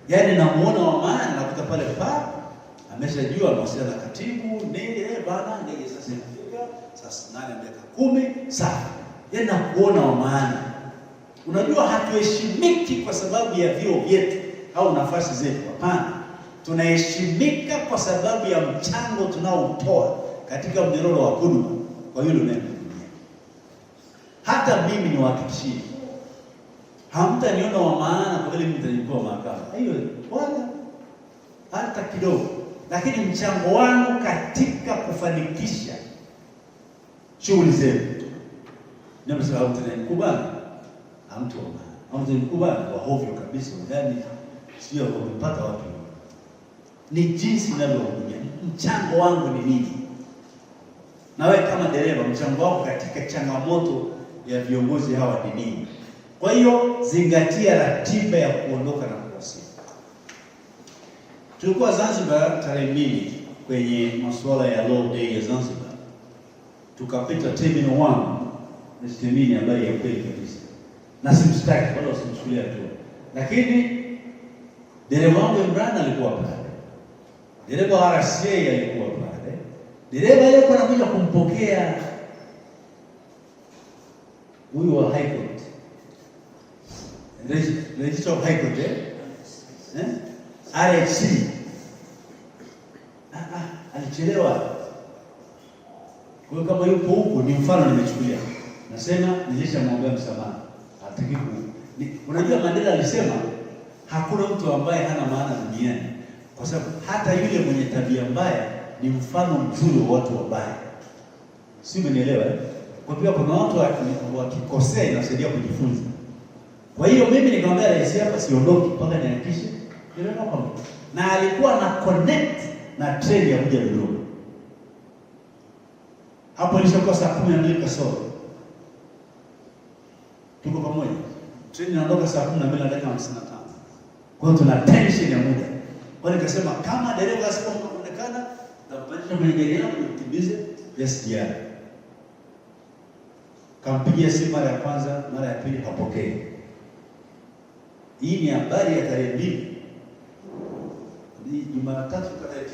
Yaani namuona wa maana, nakuta pale ameshajua mawasiliano na katibu, nini bana, ndege sasa inafika saa 8:10 sawa. Yaani nakuona wa maana. Unajua hatuheshimiki kwa sababu ya vyeo vyetu au nafasi zetu, hapana. Tunaheshimika kwa sababu ya mchango tunaotoa katika mnyororo wa huduma kwa yule unayemhudumia. Hata mimi niwahakikishie, hamtaniona wa maana kwa vile mtanipua mahakama. Hiyo wala hata kidogo. Lakini mchango wangu katika kufanikisha shughuli zetu. Ndio sababu mtanikubali. Hamtanikubali kwa hovyo kabisa. Yaani sio kupata watu. Ni jinsi ninavyohudumia. Mchango wangu ni nini? Na wewe kama dereva, mchango wako katika changamoto ya viongozi hawa ni nini? Kwa hiyo zingatia ratiba ya kuondoka na kuwasili. Tulikuwa Zanzibar tarehe 2 kwenye masuala ya Law Day ya Zanzibar. Tukapita Terminal 1, ni terminal ambayo ya kweli kabisa. Na simstaki wala usimchukulia tu. Lakini dereva wangu Imran alikuwa pale. Dereva wa RCA alikuwa pale. Dereva yeye kwa anakuja kumpokea huyu wa High Court. Registrar of High Court RHC. Alichelewa. Kwa hiyo kama yupo huko ni mfano nimechukulia. Nasema nilishamwambia msamaha. Hataki unajua Mandela alisema hakuna mtu ambaye hana maana duniani. Kwa sababu hata yule mwenye tabia mbaya ni mfano mzuri wa watu wabaya. Si umenielewa? Kwa pia kuna watu wakikosea inasaidia kujifunza. Kwa hiyo mimi nikamwambia rais hapa siondoki mpaka nihakikishe ndio kama. Na alikuwa na connect na train ya kuja Dodoma. Hapo ilishakuwa saa 12 kasoro. Tuko pamoja. Train inaondoka saa 12:55. Kwa hiyo tuna tension ya muda. Kwa hiyo nikasema kama dereva asipoonekana tapandisha kwenye gari yangu nikimbize SGR. Kampigia simu mara ya kwanza, mara ya pili hapokei. Hii ni habari ya tarehe 2. Ni Jumatatu tarehe 9.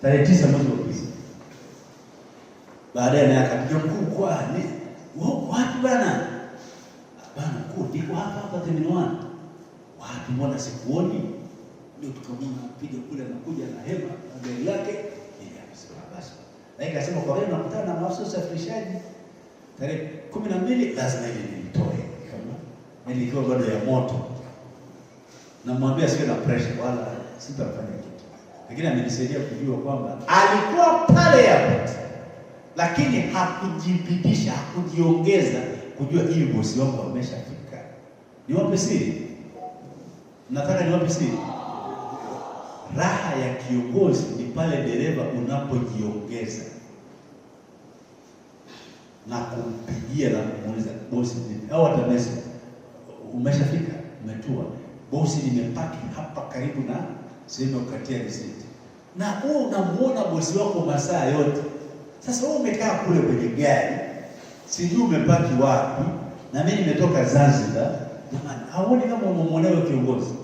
tarehe 9 mwezi wa pili. Baadaye naye akapiga mkuu, kwa ni wapi bana? Bana mkuu, niko hapa terminal. Wapi, mbona sikuoni? Ndio tukamwona apiga kule, anakuja na hema na gari lake. Akasema basi. Na ikasema kwa leo nakutana na maafisa usafirishaji tarehe 12, lazima ile nitoe. Kama nilikuwa bado ya moto. Namwambia siwe na pressure wala sitafanya kitu. Lakini amenisaidia kujua kwamba alikuwa pale airport, lakini hakujibidisha, hakujiongeza kujua hii bosi wangu ameshafika. Ni wapi siri? Nataka ni wapi siri? Raha ya kiongozi ni pale dereva unapojiongeza na kumpigia na kumuuliza bosi vipi, au hata message, umeshafika, umetua, bosi nimepaki hapa karibu na sehemu ya kukatia risiti. Na wewe unamuona bosi wako masaa yote. Sasa wewe umekaa kule kwenye gari, sijui umepaki wapi, na mimi nimetoka Zanzibar. Jamani, haoni kama unamuonea kiongozi?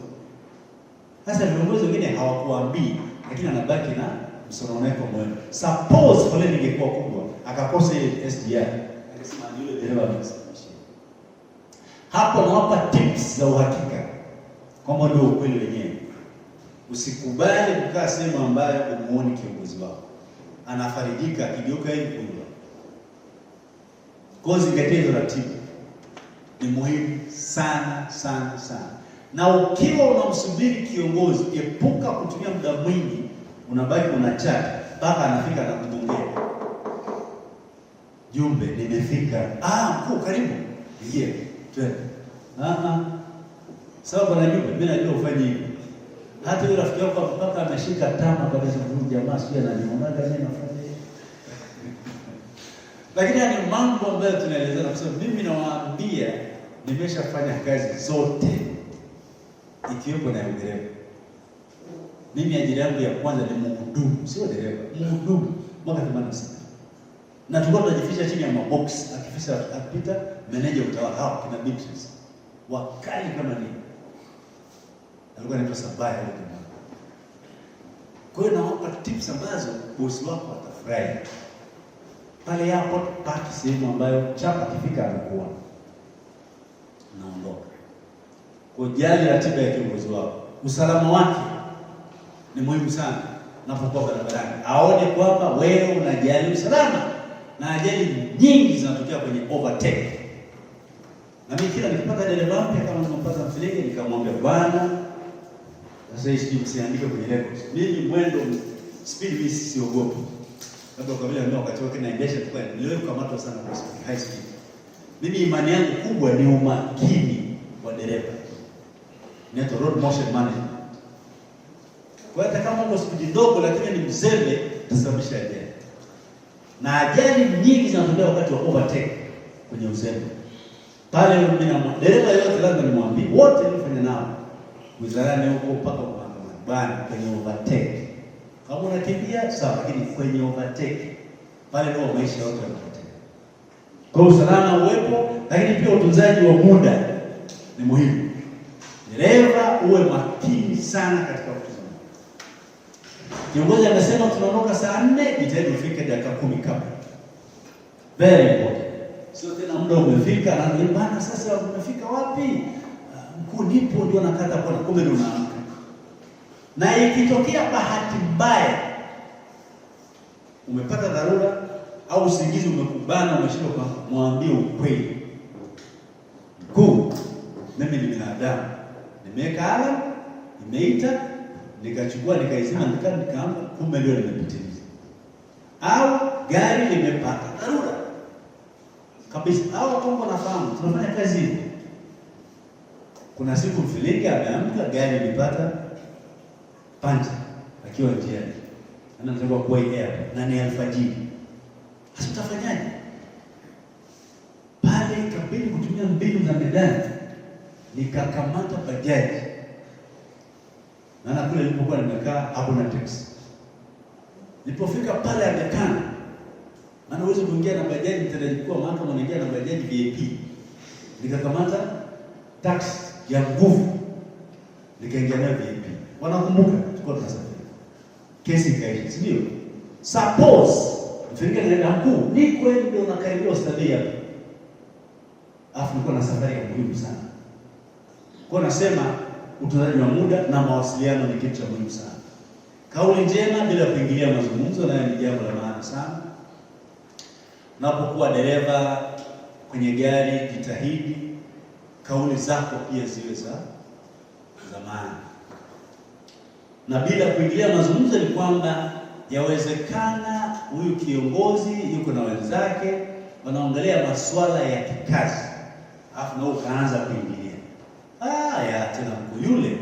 Sasa viongozi wengine hawakuambii, lakini anabaki na msononeko moyo. Suppose foleni ingekuwa kubwa, akakosa ile SGR, akasema ni yule dereva amesababisha. Hapo nawapa tips za uhakika kama ndio ukweli wenyewe. Usikubali kukaa sehemu ambayo umuoni kiongozi wako anafarijika akigeuka hivi kunywa. Kozi zingatia ratibu. Ni muhimu sana sana sana. Na ukiwa unamsubiri kiongozi, epuka kutumia muda mwingi unabaki unachat mpaka anafika na kugongea. Jumbe nimefika. Mkuu karibu. Ingia. Twende. Sawa bwana Jumbe, mimi najua ufanye hivyo. Hata yule rafiki yako mpaka ameshika tama kabisa, huyu jamaa sio ananionaga mimi nafanya hivi. Lakini ni mambo ambayo tunaelezana kwa sababu mimi nawaambia nimeshafanya kazi zote ikiwepo na dereva. Mimi ajira yangu ya kwanza ni mhudumu, sio dereva, mhudumu mwaka 86. Na tulikuwa tunajificha chini ya mabox, akifisa akipita meneja utawala hao kina Beatrice. Wakali kama nini. Alikuwa anaitwa Sabaya huko jamaa. Kwa hiyo nawapa tips ambazo bosi wako atafurahi. Pale hapo paki sehemu ambayo chapa kifika anakuwa naondoka. Kujali ratiba ya kiongozi wako. Usalama wake ni muhimu sana unapokuwa barabarani. Aone kwamba wewe unajali usalama, na ajali nyingi zinatokea kwenye overtake. Na mimi kila nikipata dereva mpya kama nimepata mfilege nikamwambia bwana, sasa hii msiandike kwenye records. Mimi mwendo speed mimi siogopi. Labda kwa vile ndio wakati wake naendesha kwa niliwe kukamatwa sana kwa high speed. Mimi imani yangu kubwa ni umakini wa dereva. Inaitwa road motion management. Kwa hata kama uko speed ndogo lakini ni mzembe, utasababisha ajali. Na ajali nyingi zinatokea wakati wa overtake kwenye uzembe. Pale mimi na dereva yote lazima nimwambie, wote nilifanya nao wizarani huko mpaka bwana kwenye overtake. Kama unakimbia sawa, lakini kwenye overtake pale ndio maisha yote yanapotea. Kwa usalama uwepo, lakini pia utunzaji wa muda ni muhimu. Dereva uwe makini sana katika kutunza muda. Kiongozi amesema tunaondoka saa 4, jitahidi ufike dakika 10 kabla. Very important. Sio tena muda umefika na bwana sasa umefika wapi? Mkuu nipo ndio nakata kwa kumbe ndio unaamka. Na ikitokea bahati mbaya umepata dharura au usingizi umekubana, umeshindwa kwa mwambie ukweli. Mkuu, mimi ni binadamu. Nimeweka alarm, nimeita, nikachukua nikaizima nikaamka, kumbe ndio nimepitiliza. Au gari limepata dharura. Kabisa, au Kongo nafahamu, tunafanya kazi hiyo. Kuna siku mfilika ameamka gari lipata pancha akiwa njiani. Anataka kuwa airport na ni alfajiri. Sasa utafanyaje? Pale kabidi kutumia mbinu za medani. Nikakamata bajaji. Na kule nilipokuwa nimekaa hakuna taxi. Nilipofika pale Agakana, maana uwezo kuingia na bajaji nitajikuwa mahakama unaingia na bajaji VIP. Nikakamata taxi ya nguvu. Nikaingia na VIP. Wanakumbuka tulikuwa tunasafiri. kesi ikaisha, si ndio? Suppose mfanyikazi mkuu ni kweli ndio unakaribia hospitali hapa, afu niko na safari ya muhimu sana, kwa nasema utunzaji wa muda na mawasiliano ni kitu cha muhimu sana. Kauli njema bila kuingilia mazungumzo, nayo ni jambo la maana sana. Unapokuwa dereva kwenye gari, jitahidi kauli zako pia ziwe za maana. Na bila kuingilia mazungumzo ni kwamba yawezekana huyu kiongozi yuko na wenzake wanaongelea masuala ya kikazi, alafu na ukaanza kuingilia. Ya tena mkuu yule,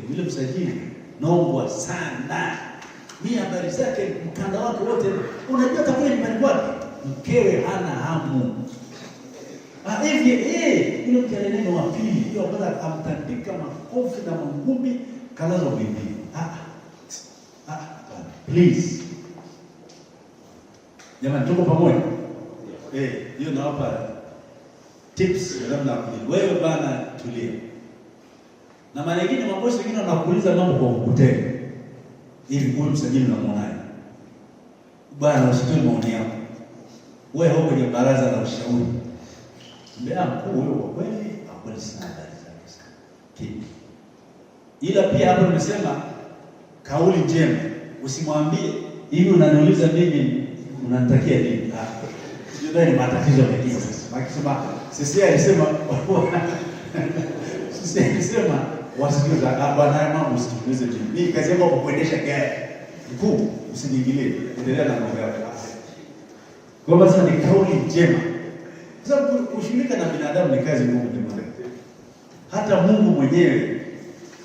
yule msajili naombwa sana. Mimi habari zake mkanda wake wote unajua atakuwa nyumbani kwake. Mkewe hana hamu. Hivi yule mkeleleno wa pili ndio kwanza amtandika makofi na mangumi kalazo bibi. Please. Jamani tuko pamoja? Hiyo nawapa tips ya namna wewe bana tulia. Na mara nyingine mabosi wengine wanakuuliza mambo kwa kukutega. Hivi kwa msajili unamwonaje? Bwana usitoe maoni yako. Wewe huko kwenye baraza la ushauri. Mbea mkuu huyo kwa kweli hakweli sana habari zake sana. Kipi? Ila pia hapo nimesema kauli njema. Usimwambie hivi unaniuliza mimi unanitakia nini? Sio ni matatizo mengine sasa. Akisema sisi alisema sisi alisema wasikiza bwana mambo usikilize tu. Mimi kazi yangu kuendesha gari. Mkuu usiniingilie. Endelea na mambo yako. Kwa sababu ni kauli njema. Kwa sababu kushirika na binadamu ni kazi ngumu jamani. Hata Mungu mwenyewe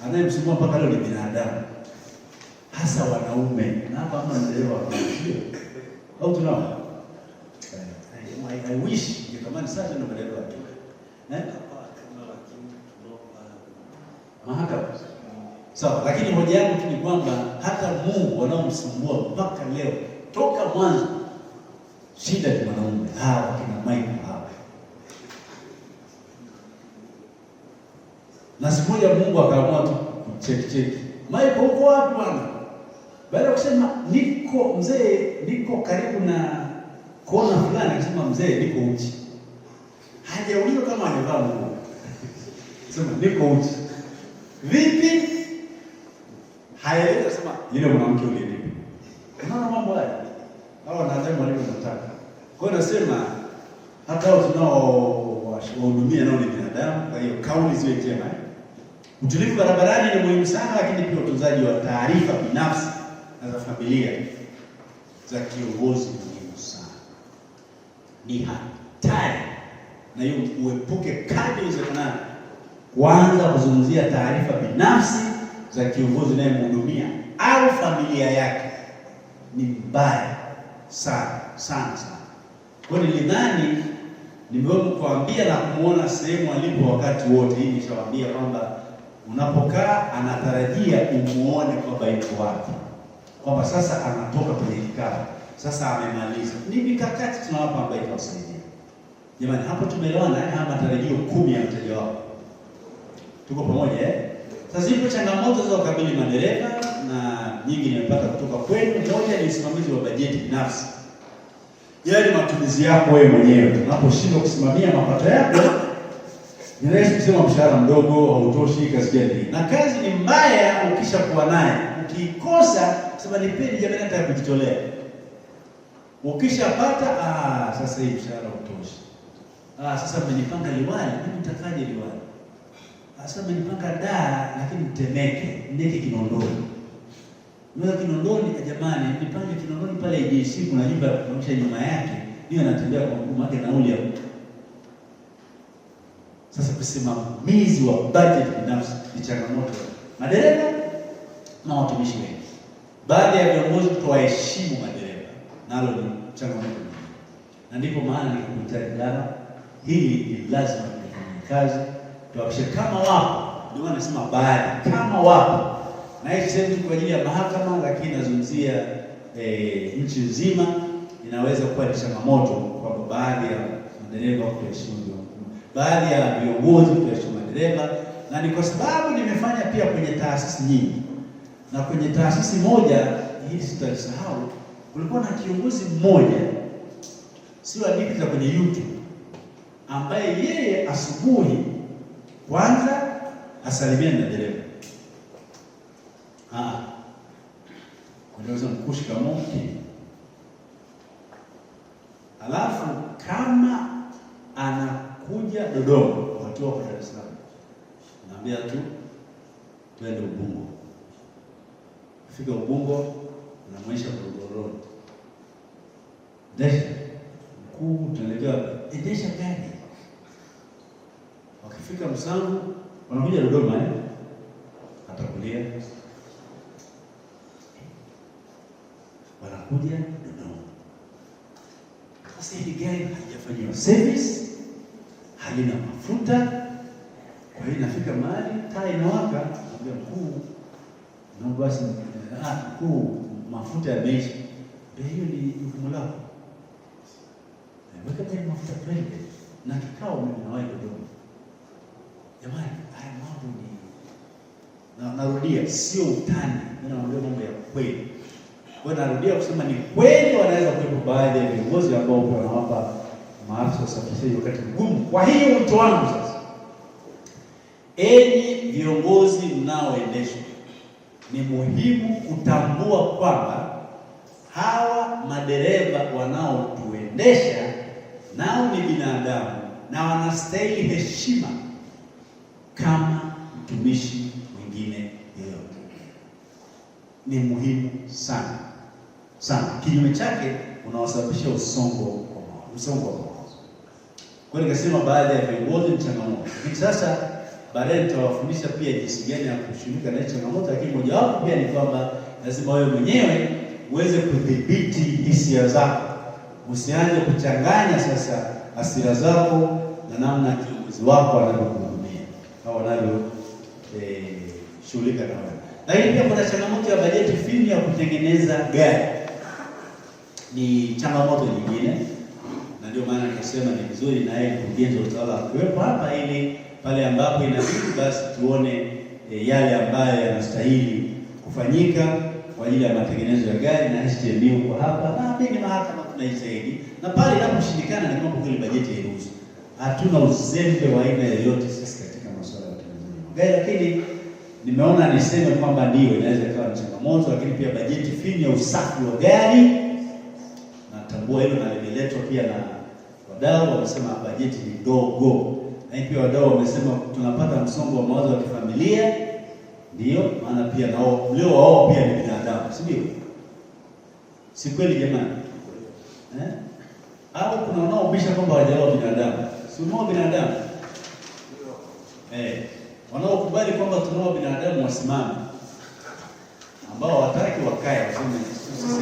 anayemsumbua mpaka leo ni binadamu. Hasa wanaume. Na hapa kama ndio wanasio. Au tunao? I wish ningetamani sana ndio badala watu. Mahakama. Sawa, lakini hoja yangu tu ni kwamba hata Mungu wanaomsumbua mpaka leo toka mwanzo shida ni wanaume hawa kina Mike hawa. Na siku moja Mungu akaamua tu kucheki. Mike uko wapi bwana? Baada ya kusema niko mzee, niko karibu na kona fulani, akasema mzee niko uchi. Hajaulizwa kama amevaa nguo. Sema niko uchi. Vipi? Hayaeleza sema yule mwanamke yule vipi. Unaona mambo haya? Hao wanadamu walivyotaka. Kwa hiyo nasema hata wao tunao wahudumia nao ni binadamu, kwa hiyo kauli ziwe njema. Utulivu barabarani ni muhimu sana, lakini pia utunzaji wa taarifa binafsi na za familia za kiongozi ni muhimu sana. Ni hatari na hiyo uepuke kadri iwezekanavyo kuanza kuzungumzia taarifa binafsi za kiongozi unayemhudumia au familia yake. Ni mbaya sana. Kwa hiyo nilidhani nimeweza kuambia na kumuona sehemu alipo wakati wote. Hii nishawaambia kwamba unapokaa anatarajia umuone kwamba yuko wapi, kwamba sasa anatoka kwenye kikao, sasa amemaliza. Ni mikakati tunawapa ambayo itawasaidia. Jamani, hapo tumeelewana. Haya matarajio 10 ya mteja wako. Tuko pamoja Sasa hizo changamoto za kukabili madereva na nyingi nimepata kutoka kwenu. Moja ni usimamizi wa bajeti binafsi. Yale matumizi yako wewe mwenyewe. Unaposhindwa kusimamia mapato yako, ni rahisi kusema mshahara mdogo hautoshi, kazi gani. Na kazi ni mbaya ukishakuwa naye. Ukikosa sema nipeni jamani hata kujitolea. Ukishapata sasa hii mshahara hautoshi. Sasa mmenipanga Liwali, mimi nitafanya Liwali. Sasa mmenipanga Dar, lakini Temeke, ndeke Kinondoni. Mwa Kinondoni jamani, nipange Kinondoni pale JC kuna nyumba kuonyesha nyuma yake, ndio anatembea kwa mguu wake nauli ya mtu. Sasa usimamizi wa budget binafsi ni changamoto. Madereva na watumishi wengi. Baadhi ya viongozi kutoheshimu madereva, nalo ni changamoto. Na ndipo maana nikukuta jana hili ni lazima tufanye kazi. Tuhakikishe kama wapo, ndio nasema baadhi kama wapo. Na hii sehemu kwa ajili ya mahakama, lakini nazungumzia nchi nzima inaweza kuwa ni changamoto kwa baadhi ya madereva kuheshimu, baadhi ya viongozi kuheshimu madereva, na ni kwa sababu nimefanya pia kwenye taasisi nyingi. Na kwenye taasisi moja hili sitalisahau, kulikuwa na kiongozi mmoja, sio hadithi za kwenye YouTube, ambaye yeye asubuhi kwanza asalimia na dereva. Unaweza mkushika moki. Alafu kama anakuja Dodoma, watu wako Dar es Salaam, naambia tu twende Ubungo. Fika Ubungo, unamwisha Morogoro. Ndesha mkuu, tunaelekea endesha gari. Wakifika Msangu, wanakuja Dodoma atakulia. Wanakuja Dodoma. Sasa hili gari halijafanyiwa service, halina mafuta. Kwa hiyo inafika mahali taa inawaka, naambia mkuu, na basi mkuu, mafuta yameisha. Hiyo ni jukumu lako. Weka tena mafuta twende na kikao mimi na wewe Dodoma. Jamani, haya mambo ni narudia, sio utani. Mimi naongea mambo ya kweli. Kwa narudia kusema ni kweli wanaweza kuwepo baadhi ya viongozi ambao wanawapa maafisa usafirishaji wakati mgumu. Kwa hiyo wito wangu sasa, enyi viongozi mnaoendeshwa, ni muhimu kutambua kwamba hawa madereva wanaotuendesha nao ni binadamu na wanastahili heshima kama mtumishi mwingine yeyote. Ni muhimu sana sana. Kinyume chake unawasababishia msongo wa mawazo. Kwa hiyo nikasema baadhi ya viongozi ni changamoto. Lakini sasa baadaye nitawafundisha pia jinsi gani ya kushughulika na changamoto, lakini mojawapo pia ni kwamba lazima wewe mwenyewe uweze kudhibiti hisia zako. Usianze kuchanganya sasa hasira zako na namna kiongozi wako anavyokuhudumia au shughulika na wewe. Lakini pia kuna changamoto ya bajeti finyu ya kutengeneza gari. Ni changamoto nyingine, na ndio maana nikasema ni vizuri na yeye mkurugenzi wa utawala kuwepo hapa, ili pale ambapo inabidi basi tuone yale ambayo yanastahili kufanyika kwa ajili ya matengenezo ya gari, na HTMU kwa hapa na pengine mahakama tunaisaidi, na pale inaposhindikana ni mambo kile bajeti hairuhusu. Hatuna uzembe wa aina yoyote sisi katika masuala ya utengenezaji wa gari, lakini nimeona niseme kwamba ndio inaweza kuwa ni changamoto, lakini pia bajeti finyu ya usafi wa gari. Natambua hilo na limeletwa pia na wadau, wamesema bajeti ni ndogo. Na pia wadau wamesema tunapata msongo wa mawazo wa kifamilia. Ndio maana pia nao leo wao pia ni binadamu, si ndio? Si kweli jamani? Au kuna wanaobisha kwamba hawajawa binadamu? Si wao binadamu? Wanaokubali kwamba tunao binadamu wasimame, ambao wataki wakae waseme sisi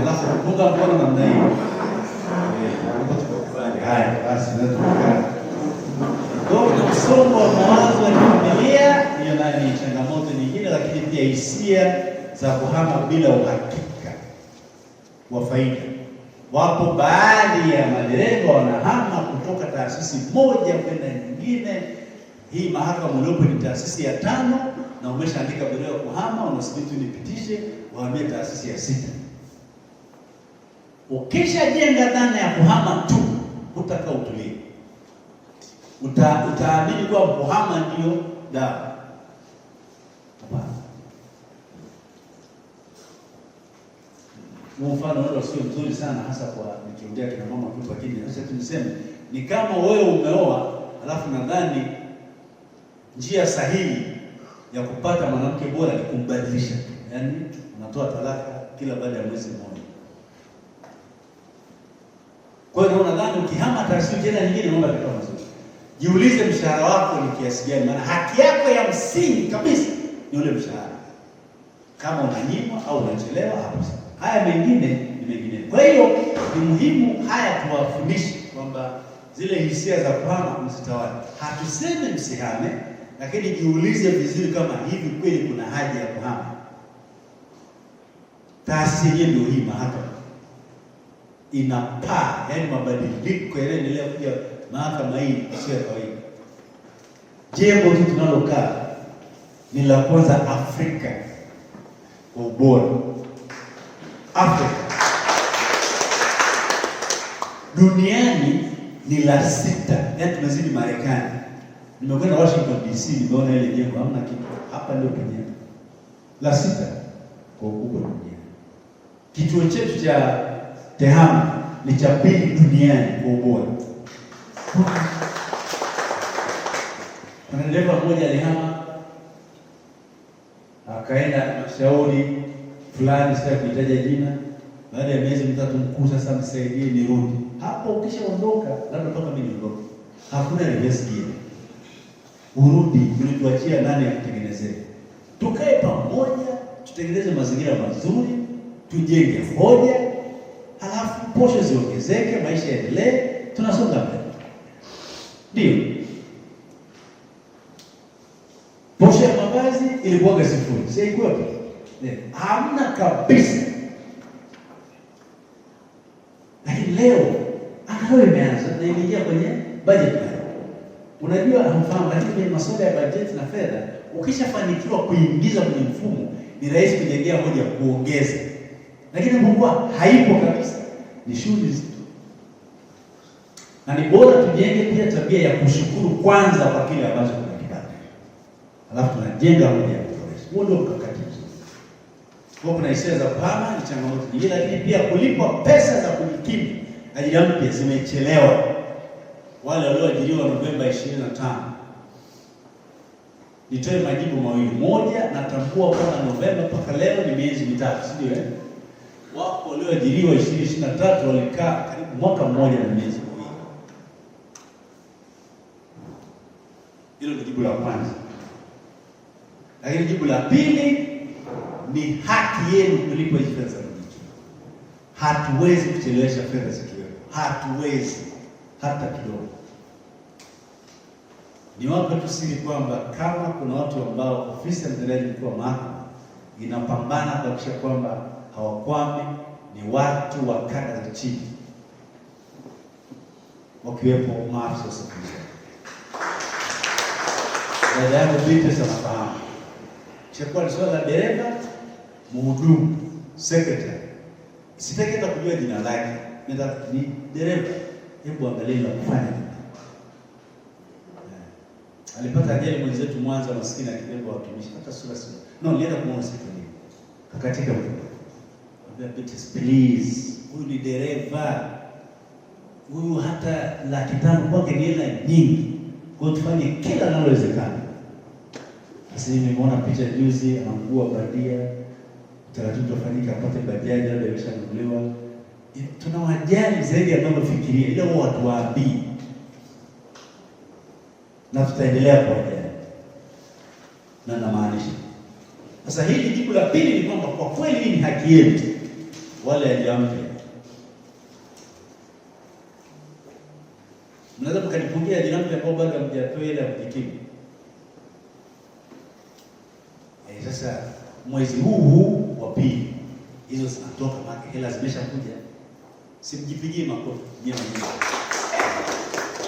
alafu kuunga mkono namna hiyo. Haya basi natukaa kwa msongo wa mawazo ya familia, hiyo nayo ni changamoto nyingine, lakini pia hisia za kuhama bila uhakika wa faida. Wapo baadhi ya madereva wanahama kutoka taasisi moja kwenda nyingine. Hii mahakama uliopo ni taasisi ya 5 na umeshaandika barua ya kuhama, unasubiri tu nipitishe wahamie taasisi ya 6. Ukishajenga dhana ya kuhama tu, utakaa utulie. Utaamini kwa kuhama ndio dawa. Mfano wao sio mzuri sana, hasa kwa nikiongea kina mama kwa, lakini sasa tuniseme ni kama wewe umeoa, alafu nadhani njia sahihi ya kupata mwanamke bora ni kumbadilisha. Yaani unatoa talaka kila baada ya mwezi mmoja. Kwa hiyo nadhani ukihama taasisi tena nyingine naomba kitu mzuri. Jiulize mshahara wako ni kiasi gani, maana haki yako ya msingi kabisa ni ule mshahara. Kama unanyimwa au unachelewa hapo sasa. Haya mengine ni mengine. Kwa hiyo ni muhimu haya tuwafundishe kwamba zile hisia za kuhama msitawale. Hatuseme msihame, lakini jiulize vizuri kama hivi kweli kuna haja ya kuhama. Taasisi yenyewe ndio hii mahakama. Inapaa, yaani mabadiliko yanaendelea kuja mahakama hii sio kawaida. jengo tu tunalokaa ni la kwanza Afrika kwa ubora. Afrika. Duniani ni la 6, yaani tumezidi Marekani. Nimekwenda Washington DC, nimeona ile jengo hamna kitu. Hapa ndio penyewe. La 6 kwa ukubwa duniani. Kituo chetu cha TEHAMA ni cha pili duniani kwa ubora. Kuna dereva mmoja alihama akaenda mashauri fulani, sitaki kuitaja jina. Baada ya miezi mitatu, mkuu, sasa msaidie nirudi. Hapo ukishaondoka, labda toka mimi niondoke, hakuna reverse gear. Urudi, ulituachia nani akutengenezee? Tukae pamoja, tutengeneze mazingira mazuri, tujenge hoja, halafu posho ziongezeke, maisha yaendelee, tunasonga mbele. Ndio. Posho ya mavazi ilikuwa 0. Si ilikuwa tu. Hamna kabisa. Lakini leo angalau imeanza na imeingia kwenye budget line. Unajua hamfahamu, lakini kwenye masuala ya budget na fedha, ukishafanikiwa kuingiza kwenye mfumo, ni rahisi kujengea hoja kuongeza. Lakini Mungu haipo kabisa. Ni shughuli zetu. Na ni bora tujenge pia tabia ya kushukuru kwanza kwa kile ambacho tunakipata. Alafu tunajenga hoja ya kuboresha. Huo ndio mkakati mzuri. Kwa kuna hisia za kuhama ni changamoto nyingine, lakini pia kulipwa pesa za kujikimu ajira mpya zimechelewa. Wale walioajiriwa Novemba 25. Nitoe majibu mawili. Moja, natambua kwamba Novemba mpaka leo ni miezi mitatu, si ndio? Wako walioajiriwa 2023 walikaa karibu mwaka mmoja na miezi miwili. Hilo ni jibu la kwanza. Lakini jibu la pili ni haki yenu kulipwa hizo fedha za kujikimu. Hatuwezi kuchelewesha fedha zikiwepo. Hatuwezi hata kidogo. Ni wapo tu siri kwamba kama kuna watu ambao ofisi ya mtendaji mkuu wa mahakama inapambana kuhakikisha kwamba hawakwami, ni watu wa kada za chini, wakiwepo maafisa wa usafirishaji. Dada yangu Binti anafahamu. Chakua ni swala la dereva, mhudumu, secretary. Sitaki hata kujua jina lake. Ni dereva. Hebu angalia la kufanya. Alipata ajali mwenzetu Mwanza, maskini akibeba watumishi hata sura sura. No, nilienda kumwona siku hiyo. Kakatika huko. Mwambia Binti, please, huyu ni dereva. Huyu hata 500 kwake ni hela nyingi. Kwa tufanye kila linalowezekana. Sasa nimeona picha juzi anaungua badia. Taratibu tufanyike apate bajaji labda imeshanunuliwa. Tunawajali zaidi ya tunavyofikiria, ile wao watu waabii. Na tutaendelea kuwajali. Na namaanisha. Sasa hili jibu la pili ni kwamba kwa kweli hii ni haki yetu. Wale ajira mpya. Mnaweza mkanipungia ajira mpya ambao bado hamjatoa ile ya kujikimu. Sasa mwezi huu wa pili hizo zinatoka, maana hela zimeshakuja. Simjipigie makofi nyewe mwenyewe.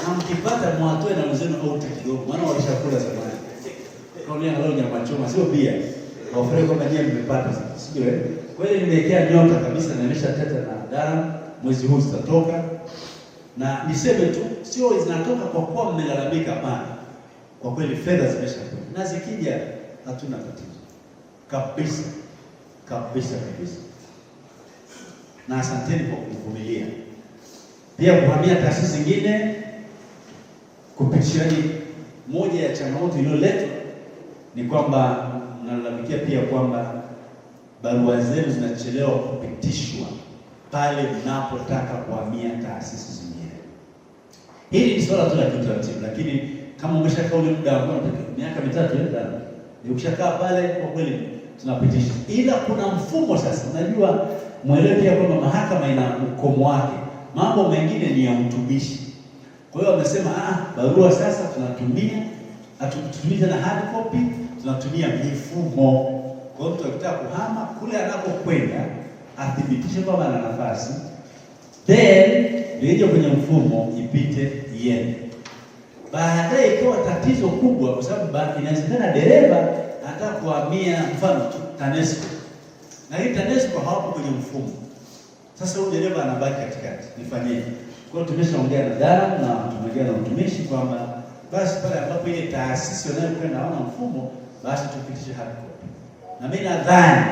Na mkipata mwatoe na wenzenu au kidogo, maana walishakula zamani. Kauli ya leo nyama choma sio bia. Wafurahi kwamba nyinyi mmepata sasa. Sio eh? Kweli nimewekea nyota kabisa na nimeshateta na daram, mwezi huu zitatoka. Na niseme tu sio zinatoka kwa kuwa mmelalamika, hapana. Kwa kweli fedha zimeshakuja. Na zikija hatuna tatizo. Kabisa. Kabisa kabisa. Na asanteni kwa kuvumilia. Pia kuhamia taasisi zingine kupitia moja ya changamoto iliyoletwa ni kwamba mnalalamikia pia kwamba barua zenu zinachelewa kupitishwa pale mnapotaka kuhamia taasisi zingine. Hili ni swala tu la kiutaratibu, lakini kama umeshakaa ule muda wa miaka 3 ndio ukishakaa pale kwa kweli tunapitisha. Ila kuna mfumo sasa. Unajua mwelewe pia kwamba mahakama ina ukomo wake. Mambo mengine ni ya utumishi. Kwa hiyo wamesema barua sasa tunatumia, hatutumii tena hard copy, tunatumia mifumo. Kwa hiyo mtu akitaka kuhama kule anakokwenda athibitishe kwamba ana nafasi, then ndio kwenye mfumo ipite iende. baadaye ikawa tatizo kubwa, kwa sababu inawezekana dereva anataka kuhamia mfano TANESCO, na hii TANESCO hawapo kwenye mfumo. Sasa huyu dereva anabaki katikati, nifanyeje? Kwa hiyo tumeshaongea na dara na tumeongea na utumishi kwamba basi pale ambapo ile taasisi wanayokwenda hawana mfumo, basi tupitishe hard copy. Na mimi nadhani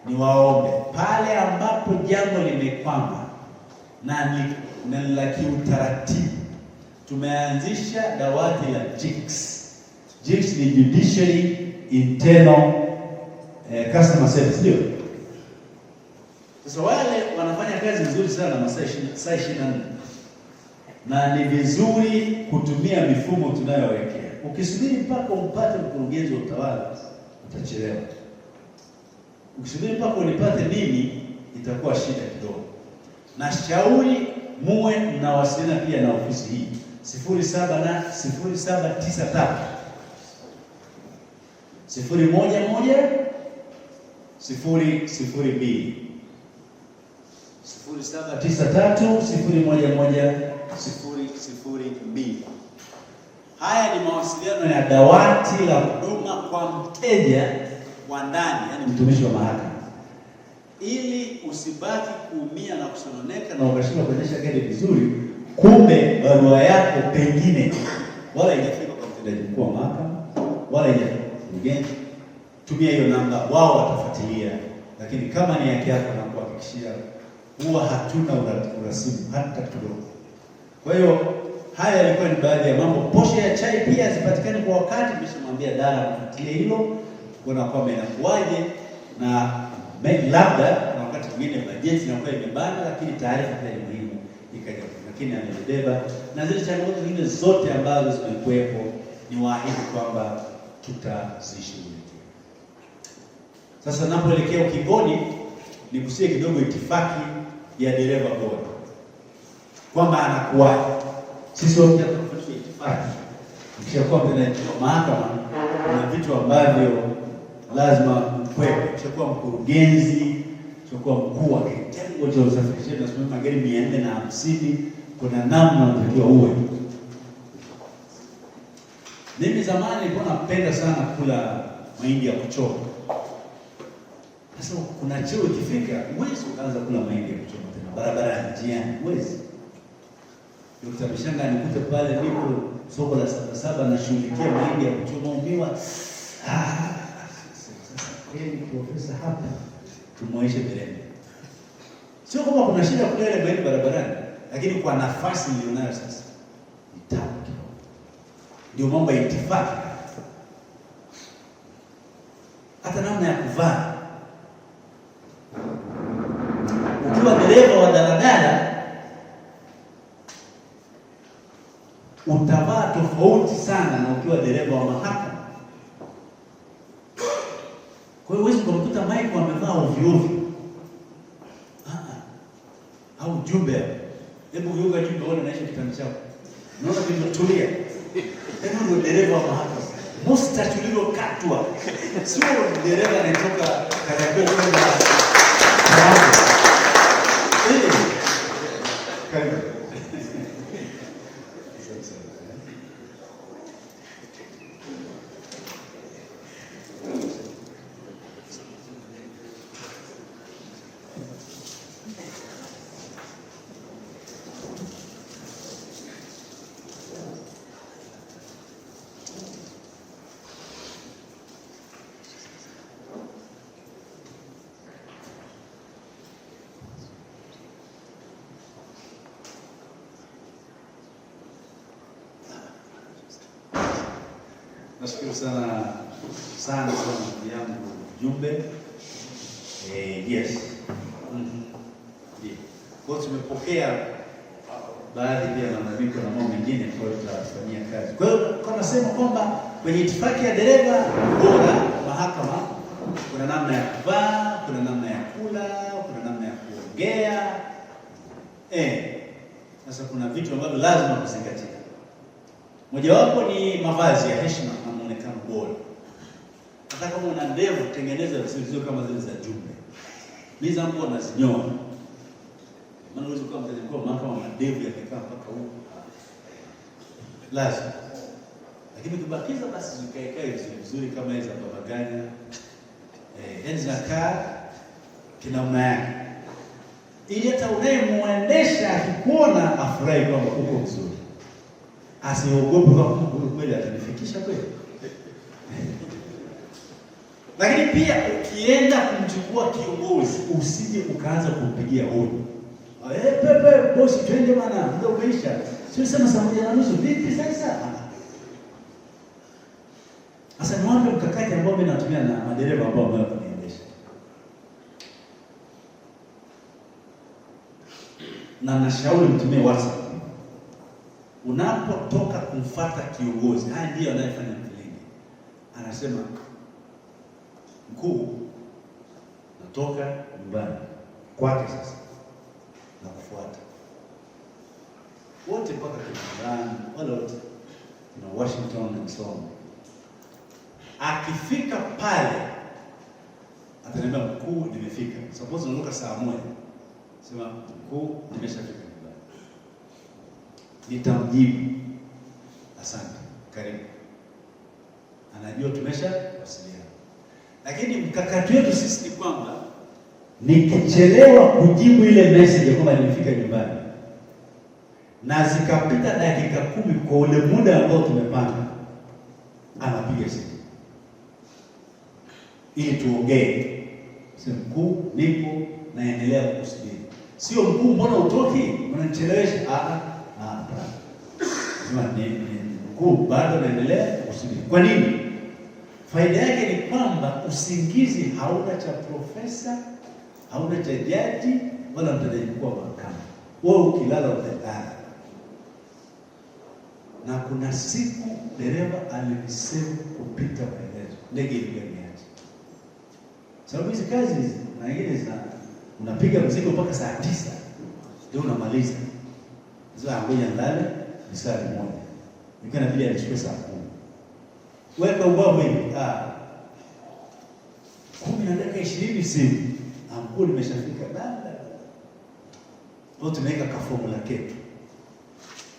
ni waombe pale ambapo jambo limekwama na la kiutaratibu, tumeanzisha dawati la JICS. JICS ni Judiciary Internal Customer Service, ndio. Sasa wale wanafanya kazi nzuri sana masaa 24, na ni vizuri kutumia mifumo tunayowekea. Ukisubiri mpaka umpate mkurugenzi wa utawala utachelewa. Ukisubiri mpaka unipate mimi itakuwa shida kidogo. Na shauri muwe mnawasiliana pia na ofisi hii 0793 011 002 0793011002. Haya ni mawasiliano ya dawati la huduma kwa mteja wa ndani, yani mtumishi wa mahakama, ili usibaki kuumia na kusononeka na ukashindwa kuendesha gari vizuri, kumbe barua yako pengine wala haijafika kwa mtendaji mkuu wa mahakama wala haijafika kwa mkurugenzi. Tumia hiyo namba, wao watafuatilia, lakini kama ni yake yako na kuhakikishia huwa hatuna urasimu hata kidogo. Kwa hiyo haya yalikuwa ni baadhi ya mambo. Posho ya chai pia zipatikane kwa wakati, nimeshamwambia dara afuatilie hilo kuona kwamba inakuaje, na labda na wakati mwingine bajeti inakuwa imebana, lakini taarifa pia ni muhimu ikaja, lakini amebeba na zile changamoto zingine zote ambazo zimekuwepo, ni waahidi kwamba tutazishughulikia. Sasa napoelekea ukingoni, nigusie kidogo itifaki ya dereva bora, kwamba anakuwa sisi wote tunafanya itifaki. Ukishakuwa mtendaji wa mahakama, kuna vitu ambavyo lazima mkwepe. Ukishakuwa mkurugenzi, ukishakuwa mkuu wa kitengo cha usafirishaji na usimamizi magari 450, kuna namna unatakiwa uwe. Mimi zamani nilikuwa napenda sana kula mahindi ya kuchoma. Sasa kuna cheo ikifika, huwezi ukaanza kula mahindi ya kuchoma tena barabarani, njiani, huwezi. Dr. Bishanga anikute pale nipo soko la Sabasaba na shughulikia mahindi ya kuchoma umiwa. Sasa kweli profesa hapa tumuoeshe mbeleni. Sio kama kuna shida kula ile mahindi barabarani, lakini kwa nafasi nilionayo sasa ni tabu. Ndio mambo ya itifaki. Hata namna ya kuvaa. Ukiwa dereva wa daladala utavaa tofauti sana na ukiwa dereva wa mahakama. Kwa hiyo huwezi kumkuta Mike amevaa ovyo ovyo. Au jumbe. Hebu viuga jumbe uone naisha kitanda chako. Unaona kimetulia. Hebu ndio dereva wa mahakama. Mustache uliokatwa. Sio dereva anatoka Kariakoo kwenda karibu. Nashukuru sana ndugu yangu Jumbe. Yes. Kwa tumepokea baadhi pia malalamiko na mambo mengine kwa tutafanyia kazi. Kwa hiyo kwa nasema kwamba kwenye itifaki ya dereva bora mahakama kuna namna ya kuvaa, kuna namna ya kula, kuna namna ya kuongea. Sasa kuna vitu ambavyo lazima kuzingatia. Mojawapo ni mavazi ya heshima na muonekano bora. Hata kama una ndevu, tengeneza vizuri kama zile za Jumbe. Mimi zangu wanazinyoa. Maana uwezo kama mtendaji mkuu mahakama na ndevu yakikaa mpaka huko. lazima. Lakini kibakiza basi zikae vizuri kama hizo babaganya, yani zinakaa kinamna yake, ili hata unayemuendesha akikuona afurahi kwamba uko vizuri, asiogope kwamba kweli atanifikisha kweli. Lakini pia ukienda kumchukua kiongozi, usije ukaanza kumpigia hodi. Pepe bosi, twende bana, muda umeisha. Sio sema saa 1:30 vipi sasa? Sasa ni wapi mkakati ambao mimi natumia na madereva ambao wanaendesha? Na nashauri mtumie WhatsApp. Unapotoka kumfuata kiongozi, haya ndio anayefanya mpilingi. Anasema, mkuu, natoka nyumbani kwake sasa na kufuata. Wote mpaka Kimbangani, wale wote na Washington and so on. Akifika pale ataniambia, mkuu, nimefika. Suppose unaondoka saa 1. Sema, mkuu, nimeshafika nyumbani. Nitamjibu, asante, karibu. Anajua tumeshawasiliana. Lakini mkakati wetu sisi ni kwamba nikichelewa kujibu ile message kwamba nimefika nyumbani na zikapita dakika 10 kwa ule muda ambao tumepanga, anapiga simu ili tuongee. Sema, mkuu, nipo naendelea kukusubiri. Sio mkuu, mbona utoki? Unanichelewesha. Sema, mkuu, bado naendelea kukusubiri. Kwa nini? Faida yake ni kwamba usingizi hauna cha profesa, hauna cha jaji, wala mtendaji mkuu wa mahakama. Wewe ukilala utalala. Na kuna siku dereva alinisema kupita maelezo, ndege ilikuwa imeacha. Sababu hizi kazi na nyingine unapiga mzigo mpaka saa 9 ndio unamaliza. Sasa ngoja ndani ni saa 1. Nikiwa na bili alichukua saa 10. Weka ubavu hivi. 10 na dakika 20 simu. Mkuu, nimeshafika dada. Ndio tumeweka ka formula ketu.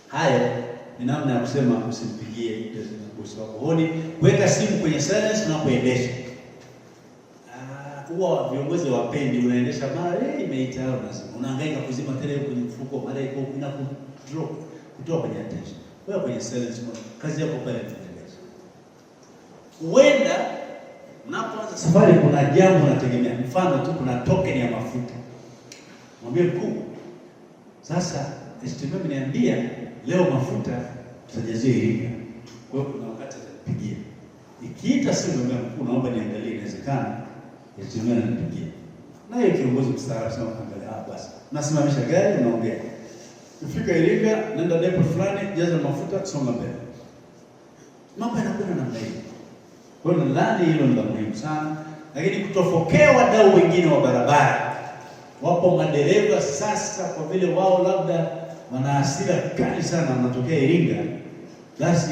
Haya ni namna ya kusema usimpigie bosi wako hodi. Weka simu kwenye silence unapoendesha. Huwa viongozi wapendi, unaendesha mara imeita au lazima unahangaika kuzima tele kwenye mfuko, mara iko kutoa kwenye attention. Wewe kwenye silence, kazi yako pale tunaendesha. Huenda unapoanza safari kuna jambo unategemea. Mfano tu kuna token ya mafuta. Mwambie mkuu, sasa estimate niambia leo mafuta tutajazia Iringa. Kwa hiyo kuna wakati atapigia. Ikiita simu ya mkuu, naomba niangalie inawezekana. Estimate ananipigia. Na yeye kiongozi mstaarabu sana kuangalia, basi nasimamisha gari, unaongea. Ufika Iringa, nenda depo fulani, jaza mafuta, songa mbele. Mambo yanakwenda namna hiyo. Kwa hiyo nadhani hilo ni la muhimu sana. Lakini kutofokea wadau wengine wa barabara. Wapo madereva sasa, kwa vile wao labda wana hasira kali sana, wanatokea Iringa, basi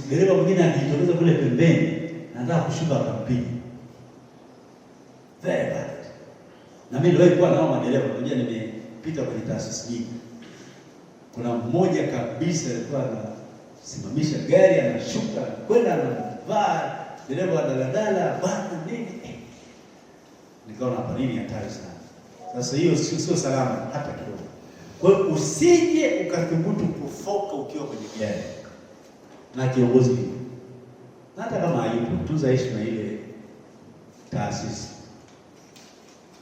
dereva mwingine akijitokeza kule pembeni anataka kushuka akampiga. Very bad. Na mimi ndio nilikuwa nao madereva, unajua nimepita kwenye taasisi nyingi. Kuna mmoja kabisa alikuwa anasimamisha gari, anashuka kwenda anavaa dereva wa daladala bana nini. Nikaona hapa nini hatari sana. Sasa hiyo sio salama hata kidogo. Kwa hiyo usije ukathubutu kufoka ukiwa kwenye gari na kiongozi. Na hata kama hayupo, tunza heshima ile taasisi.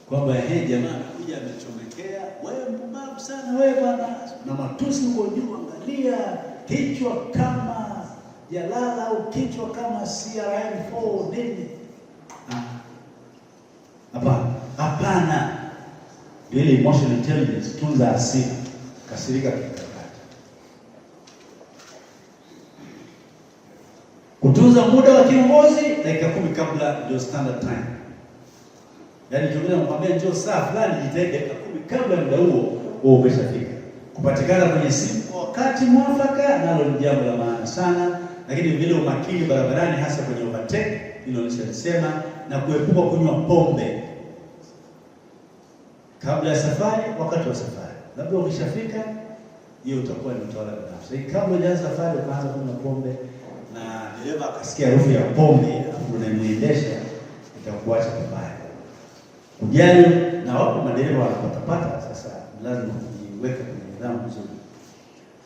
Kwamba jamaa anakuja amechomekea, wewe mpumbavu sana wewe bwana, na matusi huko juu, angalia kichwa kama jalala au kichwa kama CRM4 nini. Hapana. Ile emotional intelligence, tunza hasira, kasirika kikakati. Kutunza muda wa kiongozi, dakika 10 kabla ndio standard time. Yaani kiongozi anakuambia njoo saa fulani, jitahidi dakika 10 kabla muda huo umeshafika. Kupatikana kwenye simu kwa wakati mwafaka nalo ni jambo la maana sana, lakini vile umakini barabarani hasa kwenye overtake, hilo nilisema, na kuepuka kunywa pombe kabla ya safari, wakati wa safari. Labda ukishafika hiyo utakuwa ni utawala binafsi. Kabla hujaanza safari ukaanza kunywa pombe na dereva akasikia harufu ya pombe afu unaimuendesha, itakuacha pabaya. Kujali, na wapo madereva wanapata, sasa lazima kujiweka kwenye nidhamu nzuri.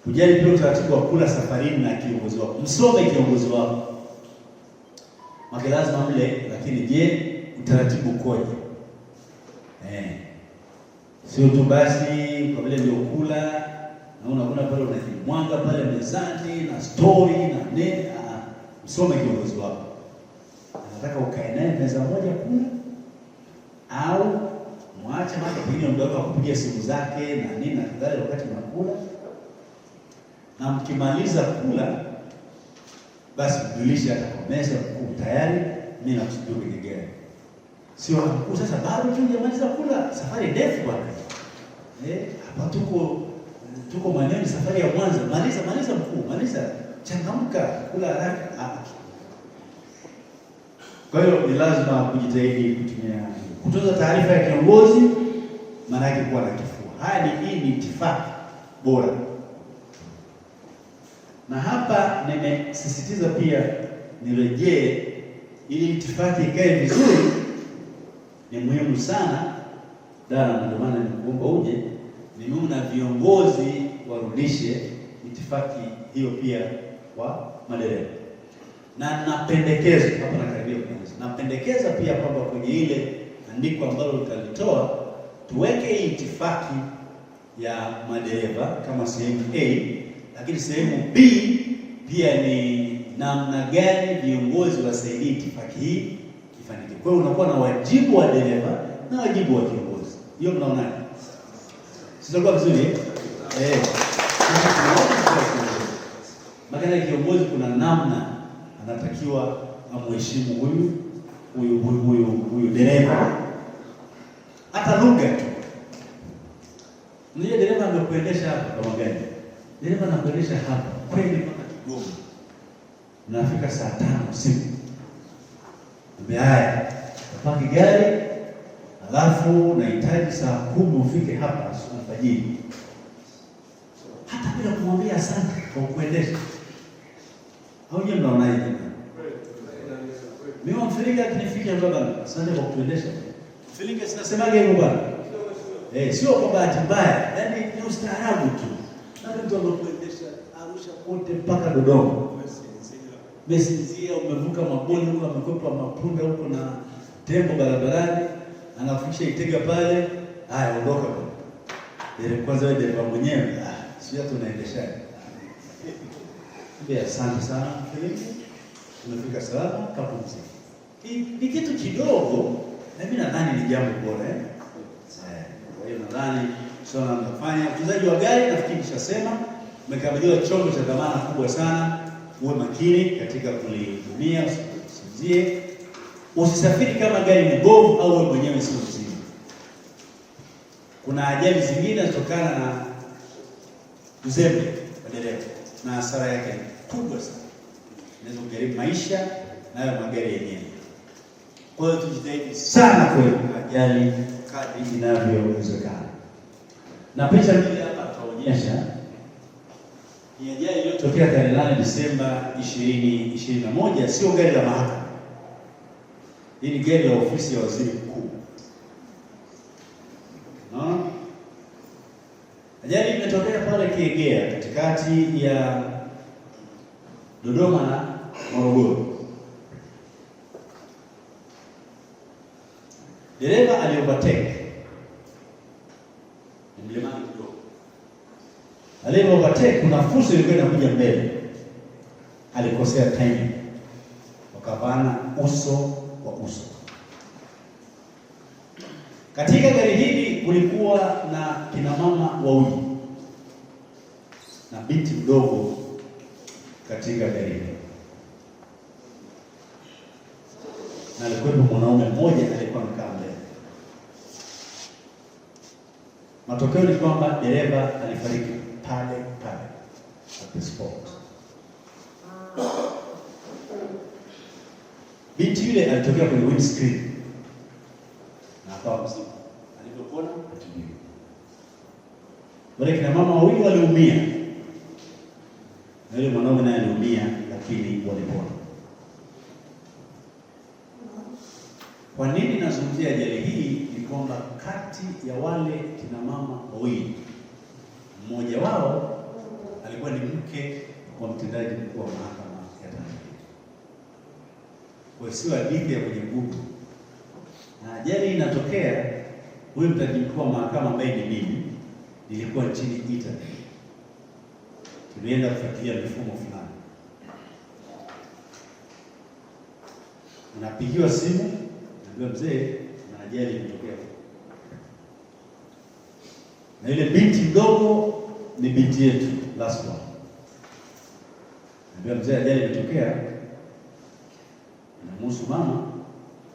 Kujali pia utaratibu wa kula safarini na kiongozi wako. Msome kiongozi wako. Maki lazima mle, lakini je, utaratibu ukoje? Sio tu basi kwa vile ndio kula na unakuna pale unajimwanga pale mezani na story na nini. Msome kiongozi wako. Anataka ukae naye meza moja kula au mwache mara pengine mdogo akupigia simu zake na nini na kadhalika wakati mnakula. Na mkimaliza kula basi mjulishe hata kwa meza mkuu tayari mimi nakusubiri kwenye gari. Sio mkuu sasa bado tu hujamaliza kula, safari ndefu bwana. Hapa tuko maneno safari ya Mwanza. Maliza mkuu, maliza. Changamka, kula haraka. Kwa hiyo ni lazima kujitahidi kutunza taarifa ya kiongozi, maana yake kuwa na kifua. Hii ni itifaki bora. Na hapa nimesisitiza pia nirejee, ili itifaki ikae vizuri ni muhimu sana. Ndio maana nimekuomba uje, ni muhimu na viongozi warudishe itifaki hiyo pia kwa madereva. Na napendekezo hapa nakaribia kuanza. Napendekeza pia kwamba kwenye ile andiko ambalo utalitoa tuweke hii itifaki ya madereva kama sehemu A, lakini sehemu B pia ni namna gani viongozi wasaidie itifaki hii ifanyike. Kwa hiyo unakuwa na wajibu wa dereva na wajibu wa kiongozi. Hiyo mnaonaje? Sitakuwa vizuri Makana kiongozi kuna namna anatakiwa amheshimu huyu dereva. Hata lugha tu. Ndio dereva amekuendesha hapa kama gani? Dereva anakuendesha hapa kweli mpaka Kigoma. Unafika saa 5 usiku. Haya, upaki gari, alafu unahitaji saa 10 ufike hapa alfajiri. Hata bila kumwambia asante kwa kuendesha. Au nyinyi mnaonaje? Mimi mfilinga akinifikia baba, asante kwa kuendesha. Mfilinga sinasemaje hivyo bwana? Sio kwa bahati mbaya, yaani ni ustaarabu tu. Na mtu anakuendesha Arusha kote mpaka Dodoma. Mesinzia, umevuka mabonde huko, amekwepa mapunda huko na tembo barabarani, anakufikisha Itega pale. Haya, ondoka bwana. Dereva kwanza, wewe dereva mwenyewe, sio tu unaendesha. Ndio, asante sana Filipi. Tumefika salama kapumzika. Ni kitu kidogo, na mimi nadhani ni jambo bora Kwa hiyo nadhani sio namfanya utunzaji wa gari. Nafikiri nishasema umekabidhiwa chombo cha dhamana kubwa sana. Uwe makini katika kulihudumia, usizie. Usisafiri kama gari ni bovu au wewe mwenyewe sio mzima. Kuna ajali zingine zinatokana na uzembe wa dereva na hasara yake kubwa sana. Inaweza kugharimu maisha nayo magari yenyewe. Kwa hiyo tujitahidi sana kuepuka ajali kadri inavyowezekana. Na picha hii hapa tutaonyesha ni ajali iliyotokea tarehe 8 Disemba 2021. Sio gari la mahakama. Hii ni gari la ofisi ya waziri mkuu. Ajali imetokea pale Kiegea katikati ya Dodoma na Morogoro. Dereva aliovertake. Ni mlimani kidogo. Aliovertake, kuna fursa ilikuwa inakuja mbele. Alikosea timing. Wakavana uso kwa uso. Katika gari hili kulikuwa na kina mama wawili na binti mdogo katika gari hili. Na alikuwa mwanaume mmoja alikuwa amekaa mbele. Matokeo ni kwamba dereva alifariki pale at the spot. Binti yule alitokea kwenye windscreen na akawa mzima. Alipopona atibiwa. Wale kina mama wawili waliumia, na yule mwanaume naye aliumia, lakini walipona. Kwa nini nazungumzia ajali hii? Ni kwamba kati ya wale kina mama wawili, mmoja wao alikuwa ni mke wa mtendaji mkuu wa mahakama ya Tanzania. Kwa sio hadithi ya kwenye Google. Na ajali inatokea, huyo mtendaji mkuu wa mahakama ambaye ni mimi, nilikuwa nchini Italy. Tulienda kufuatilia mifumo fulani. Unapigiwa simu, naambiwa mzee, na ajali imetokea. Na ile binti mdogo ni binti yetu last one. Naambiwa mzee, ajali imetokea. Inamhusu mama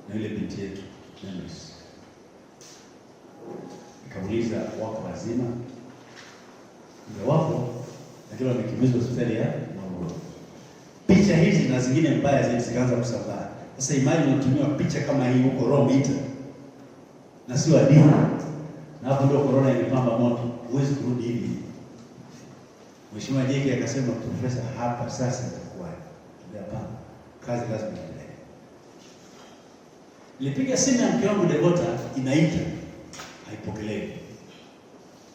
na ile binti yetu Memories. Nikauliza, wako wazima? Ndio wapo, lakini wamekimbizwa hospitali ya Morogoro. Picha hizi na zingine mbaya zaidi zikaanza kusambaa. Sasa imagine unatumiwa picha kama hii huko Rome Italy. Na sio hadithi. Na hapo ndio corona ilipamba moto. Huwezi kurudi hivi. Mheshimiwa Jeke akasema, profesa, hapa sasa itakuwa. Hapana. Kazi lazima iendelee. Nilipiga simu ya mke wangu Devota, inaita. Haipokelewi.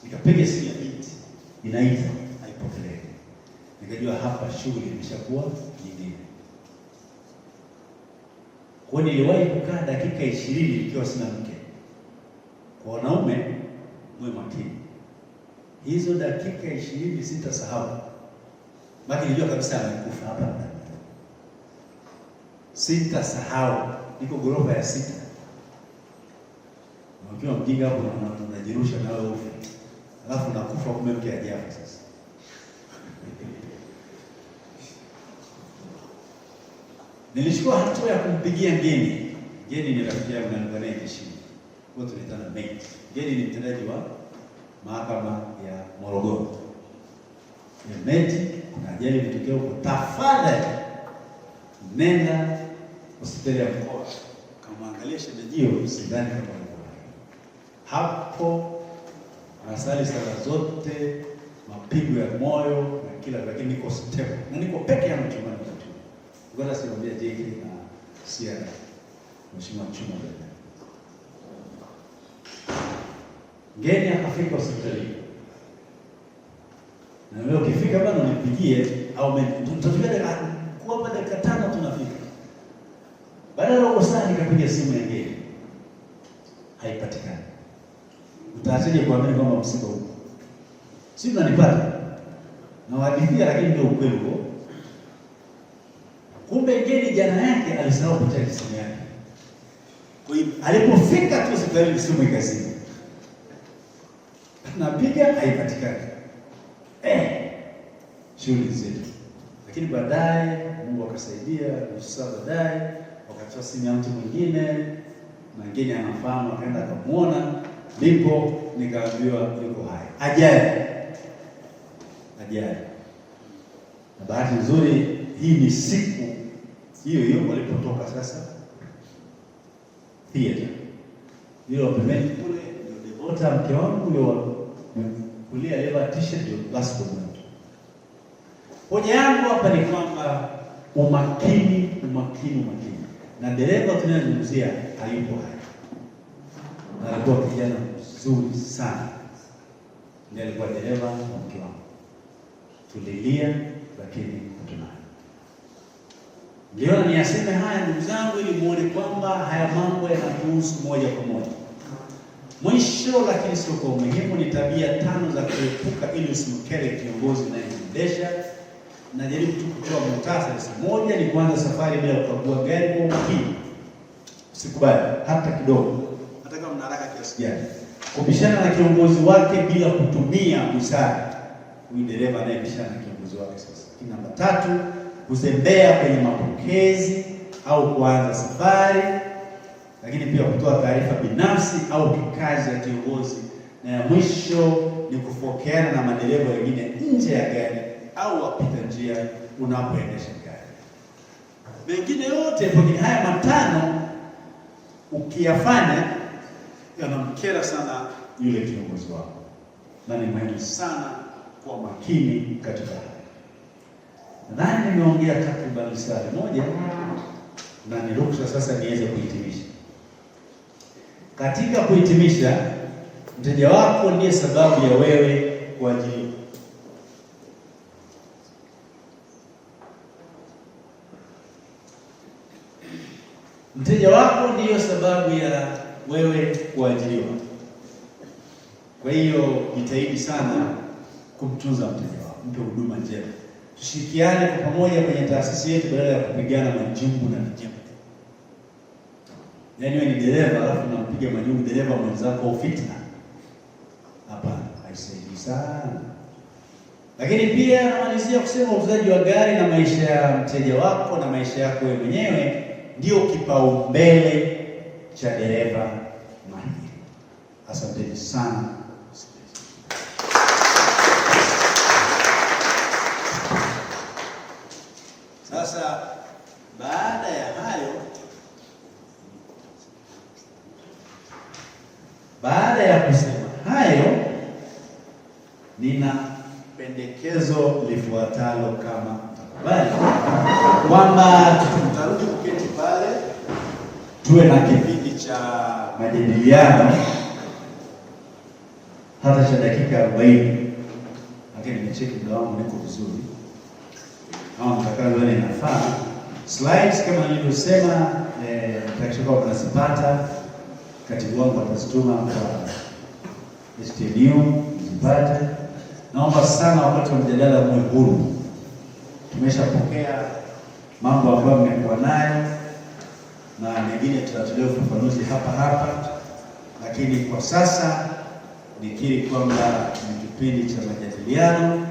Nikapiga simu ya binti, inaita, haipokelewi. Nikajua hapa shughuli imeshakuwa nyingine. Kwa niliwahi kukaa dakika 20 nikiwa sina mke. Kwa wanaume mwe makini. Hizo dakika 20 sitasahau. Baki nilijua kabisa amekufa hapa ndani. Sitasahau. Niko ghorofa ya 6. Ukiwa mjinga hapo unajirusha na wewe ufe. Alafu nakufa kumbe mke ajabu sasa. Nilichukua hatua ya kumpigia Ngeni. Ngeni ni rafiki yangu na nilikuwa naye kishini. Kwa tulitana mate. Ngeni ni mtendaji wa mahakama ya Morogoro. Ni mate, kuna ajali imetokea huko. Tafadhali nenda hospitali ya mkoa. Kamwangalia shemejio, sidhani kama hapo anasali sala zote, mapigo ya moyo na kila, lakini niko stable. Na niko peke yangu chumbani tu. Ngoja simwambie JK na Sierra. Mheshimiwa Chuma bwana. Ngeni akafika hospitali. Na leo ukifika bwana unipigie au tutafika kwa baada ya dakika 5 tunafika. Baada ya robo saa nikapiga simu ya Ngeni. Haipatikani. Utaachaje kuamini kwamba msiba huko? Si mnanipata? Na wadithia, lakini ndio ukweli huo. Kumbe Ngeni jana yake alisahau kuchaji simu yake. Kwa hiyo alipofika tu hospitali simu ikazima. Napiga haipatikani. Shughuli zetu. Lakini baadaye Mungu akasaidia, nusu saa baadaye wakatoa simu ya mtu mwingine, na Ngeni anafahamu, akaenda akamuona. Ndipo nikaambiwa yuko hai. Ajali. Na bahati nzuri hii ni siku hiyo hiyo walipotoka sasa theater. Ndio pembeni kule ndio Devota mke wangu ndio kulia leva t-shirt ndio last moment. Hoja yangu hapa ni kwamba umakini. Na dereva tunayezungumzia hayupo hai. Na alikuwa kijana mzuri sana. Ndiye alikuwa dereva wa mke wangu. Tulilia lakini hatunaye. Ndio niyaseme haya ndugu zangu, ili muone kwamba haya mambo yanatuhusu moja kwa moja. Mwisho lakini sio kwa umuhimu, ni tabia 5 za kuepuka ili usimkere kiongozi anayeendesha. Najaribu tu kutoa muhtasari. Moja ni kuanza safari bila kukagua gari kwa umakini. Usikubali hata kidogo, hata kama mna haraka kiasi gani, kubishana na kiongozi wake bila kutumia busara. Huyu dereva anayebishana na kiongozi wake sasa. Namba 3, kuzembea kwenye mapokezi au kuanza safari, lakini pia kutoa taarifa binafsi au kikazi ya kiongozi. Na ya mwisho ni kufokeana na madereva wengine nje ya gari au wapita njia unapoendesha gari. Mengine yote kwenye haya 5 ukiyafanya yanamkera sana yule kiongozi wako. na ni muhimu sana kwa makini katika haya. Nadhani nimeongea takriban risala moja na ni ruksa sasa niweze kuhitimisha. Katika kuhitimisha, mteja wako ndiye sababu ya wewe kuajiriwa. Mteja wako ndiyo sababu ya wewe kuajiriwa. Kwa hiyo jitahidi sana kumtunza mteja wako, mpe huduma njema. Tushirikiane kwa pamoja kwenye taasisi yetu badala ya kupigana majungu na vijembe. Yaani wewe ni dereva alafu unampiga majungu dereva mwenzako fitna. Hapana, haisaidii sana. Lakini pia namalizia kusema uuzaji wa gari na maisha ya mteja wako na maisha yako wewe mwenyewe ndio kipaumbele cha dereva mahiri. Asanteni sana. Sasa baada ya kusema hayo, nina pendekezo lifuatalo kama mtakubali, kwamba tutarudi kuketi pale tuwe na kipindi cha majadiliano hata cha dakika 40, lakini nimecheki muda wangu niko vizuri. Kama mtakavyoona inafaa. Slides kama nilivyosema, mtakishakuwa mnazipata, katibu wangu atazituma kwa STNU mzipate. Naomba sana wakati wa mjadala mwe huru. Tumeshapokea mambo ambayo mmekuwa nayo na mengine tutatolea ufafanuzi hapa, lakini kwa sasa nikiri kwamba ni kipindi cha majadiliano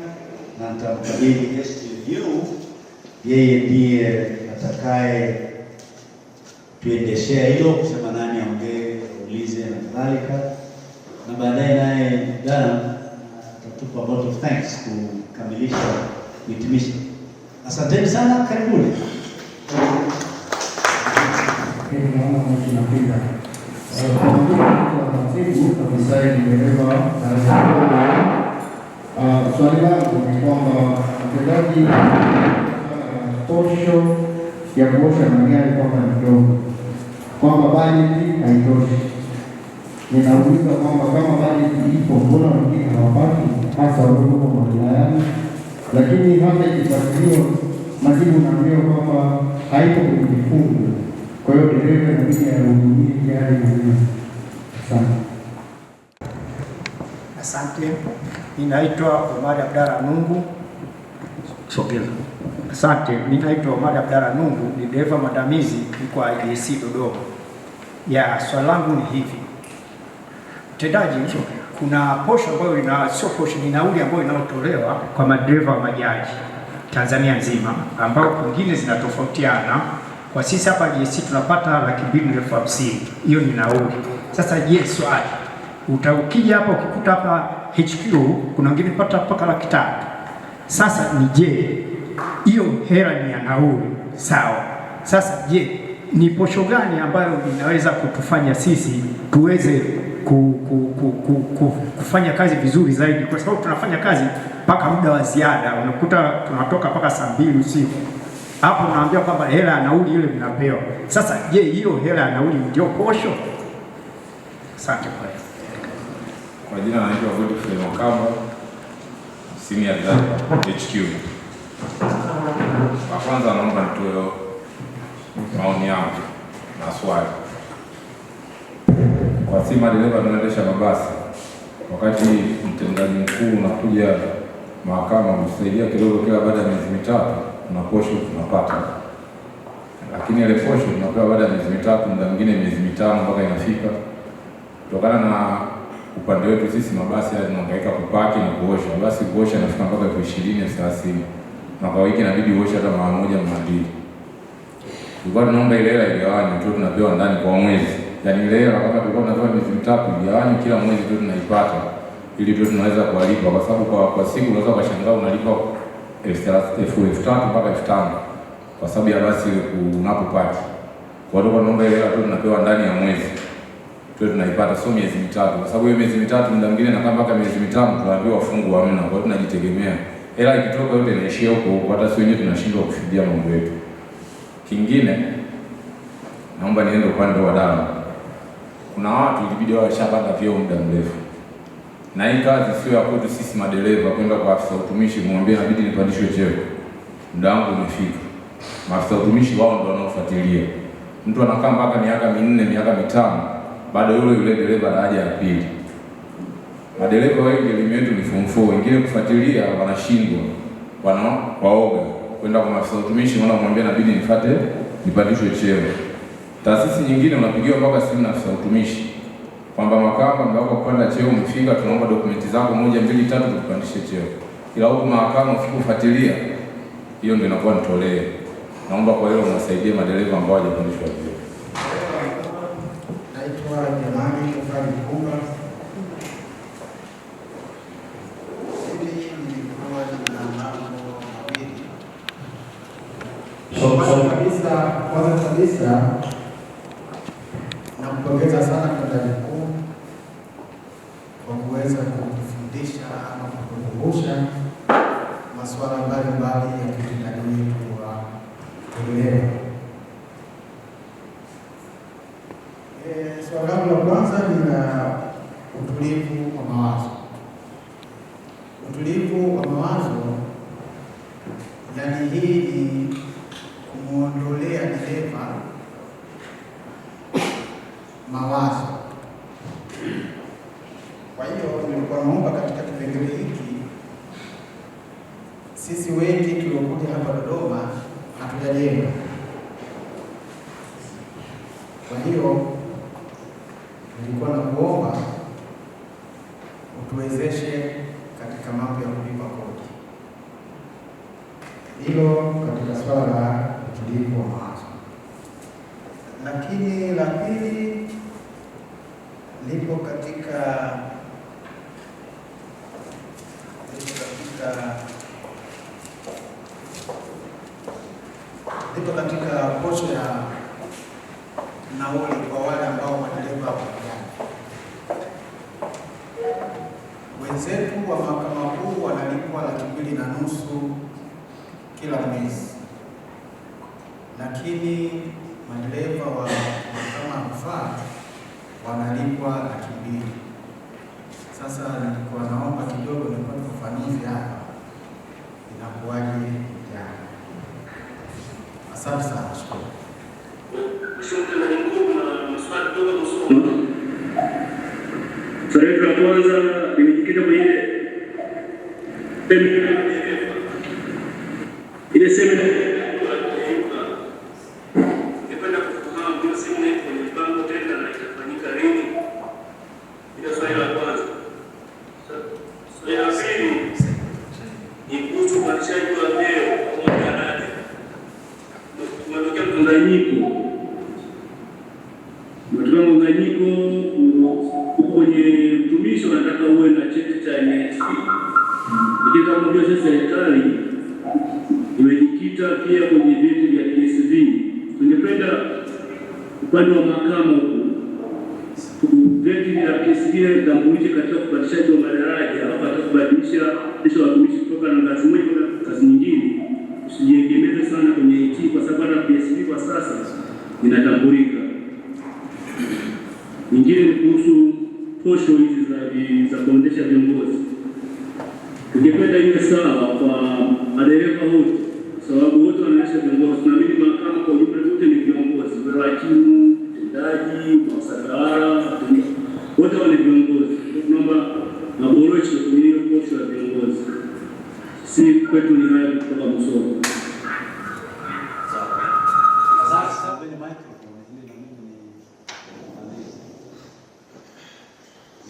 na nitamkabidhi STNU, yeye ndiye atakaye tuendeshea hilo, kusema nani aongee, ulize na kadhalika, na baadaye naye Dana atatupa vote of thanks kukamilisha kuhitimisha. Asanteni sana, karibuni. Swali langu ni kwamba mtendaji posho ya kuosha magari kwamba ni ndogo, kwamba bajeti haitoshi. Ninauliza kwamba kama bajeti ipo, mbona wengine hawapati, hasa walioko mawilayani? Lakini hata ikifuatiliwa majibu naambiwa kwamba haipo kwenye kifungu, kwa hiyo dereva inabidi ahudumie gari mwenyewe. Asante. Ninaitwa Omari Abdalla Nungu. Asante. Ninaitwa Omari Abdalla Nungu, ni dereva madamizi kwa IDC Dodoma. Swali langu ni hivi. Mtendaji, kuna posho ambayo sio posho, ni nauli ambayo inayotolewa kwa madereva wa majaji Tanzania nzima, ambao kwingine zinatofautiana. Kwa sisi hapa IDC tunapata 250,000. Hiyo ni nauli. Sasa swali, ukija hapa ukikuta hapa HQ kuna wengine pata mpaka 500,000. Sasa ni hiyo hela ni ya nauli, sawa? Sasa ni posho gani ambayo inaweza kutufanya sisi tuweze kufanya kazi vizuri zaidi? Kwa sababu tunafanya kazi mpaka muda wa ziada, unakuta tunatoka mpaka saa 2 usiku. Hapo naambia kwamba hela ya nauli ile mnapewa. Sasa hiyo hela ya nauli ndio posho? Asante kwa jina naitwa Godfrey Makamba, senior driver HQ. Kwa kwanza naomba nitoe maoni yangu na swali. Kwa sima dereva tunaendesha mabasi, wakati mtendaji mkuu unakuja mahakama kusaidia kidogo kila baada ya miezi 3 na posho tunapata. Lakini ile posho tunapewa baada ya miezi 3, muda mwingine miezi 5 mpaka inafika. Kutokana na upande wetu sisi mabasi haya tunahangaika kupaki na kuosha. Basi kuosha inafika mpaka 20,000 30,000. Na kwa wiki inabidi uoshe hata mara 1 mara 2. Tulikuwa tunaomba ile hela igawanywe tu tunapewa ndani kwa mwezi. Yaani ile hela kama tulikuwa tunapewa miezi 3 igawanywe kila mwezi tu tunaipata, ili tu tunaweza kuwalipa, kwa sababu kwa siku unaweza kushangaa unalipa 3,000 mpaka 5,000 kwa sababu ya basi unapopaki. Kwa hiyo tunaomba ile hela tu tunapewa ndani ya mwezi. tuwe tunaipata, sio miezi mitatu, kwa sababu hiyo miezi mitatu muda mwingine na kama mpaka miezi mitano tunaambiwa fungu hamna, kwa hiyo tunajitegemea. Hela ikitoka yote inaishia huko, hata sisi wenyewe tunashindwa kufidia mambo yetu. Kingine naomba niende upande wa dawa. Kuna watu ilibidi washapata vyeo muda mrefu, na hii kazi sio ya kwetu sisi madereva kwenda kwa afisa utumishi mwambie inabidi nipandishwe cheo, muda wangu umefika. Maafisa utumishi wao ndio wanaofuatilia. Mtu anakaa mpaka miaka 4, miaka 5, bado yule dereva daraja ya pili. Madereva wengi elimu yetu ni form 4, wengine kufuatilia wanashindwa, waoga kwenda kwa maafisa utumishi, wanamwambia inabidi nipandishwe cheo. Taasisi nyingine unapigiwa mpaka simu na afisa utumishi kwamba makamba muda wako kupanda cheo umefika, tunaomba dokumenti zako 1, 2, 3 tukupandishe cheo. Ila huko mahakama usikufuatilia, hiyo ndio inakuwa nitolee. Naomba kwa hilo mwasaidie madereva ambao hawajapandishwa cheo. Naitwa Jamani Kufari Kumba. Kwanza kabisa nampongeza sana mtendaji mkuu kwa kuweza kutufundisha ama kutukumbusha masuala mbalimbali ya utendaji wetu wa dereva. Swala langu la kwanza ni la utulivu wa mawazo. Utulivu wa mawazo, yani hii ni kumuondolea dereva mawazo. Kwa hiyo nilikuwa naomba katika kipengele hiki, sisi wengi tuliokuja hapa Dodoma hatujajenga. Kwa hiyo nilikuwa nakuomba utuwezeshe katika mambo ya kulipa kodi. Hilo katika swala la utulivu wa mawazo. Lakini la pili lipo katika posho ya nauli kwa wale ambao madereva wapigani. Wenzetu wa mahakama kuu wanalipwa 2,500 kila mwezi, lakini madereva wa mahakama ya rufaa wanalipwa 200,000. Sasa nilikuwa naomba kidogo nipate ufafanuzi hapa, inakuwaje jana? Asante sana. Swali la kwanza limejikita kwenye ile semina ningependa kufahamu hiyo semina iko kwenye mpango tena na itafanyika lini? Ile swali la kwanza. Swali la pili ni kuhusu upandishaji wa vyeo kwa daraja. Tumetokea mchanganyiko kwenye mtumishi wanataka uwe na cheti cha NSC. Lakini kama vile sasa serikali imejikita pia kwenye vyeti vya PSV. Tungependa upande wa mahakama huku vyeti vya PSV vitambulishe katika kupandishaji wa madaraja au hata kubadilisha watumishi kutoka na ngazi moja kwenda ngazi nyingine. Usijiegemeze sana kwenye IT kwa sababu hata PSV kwa sasa inatambulika. Nyingine ni kuhusu posho hizi za kuendesha viongozi. Tungependa iwe sawa kwa madereva wote, sababu wote wanaendesha viongozi. Tunaamini mahakama kwa ujumla wote ni viongozi, hakimu, mtendaji, maafisa wote wale viongozi. Tunaomba maboresho kwenye hiyo posho ya viongozi. Si kwetu ni haya kutoka Musoma.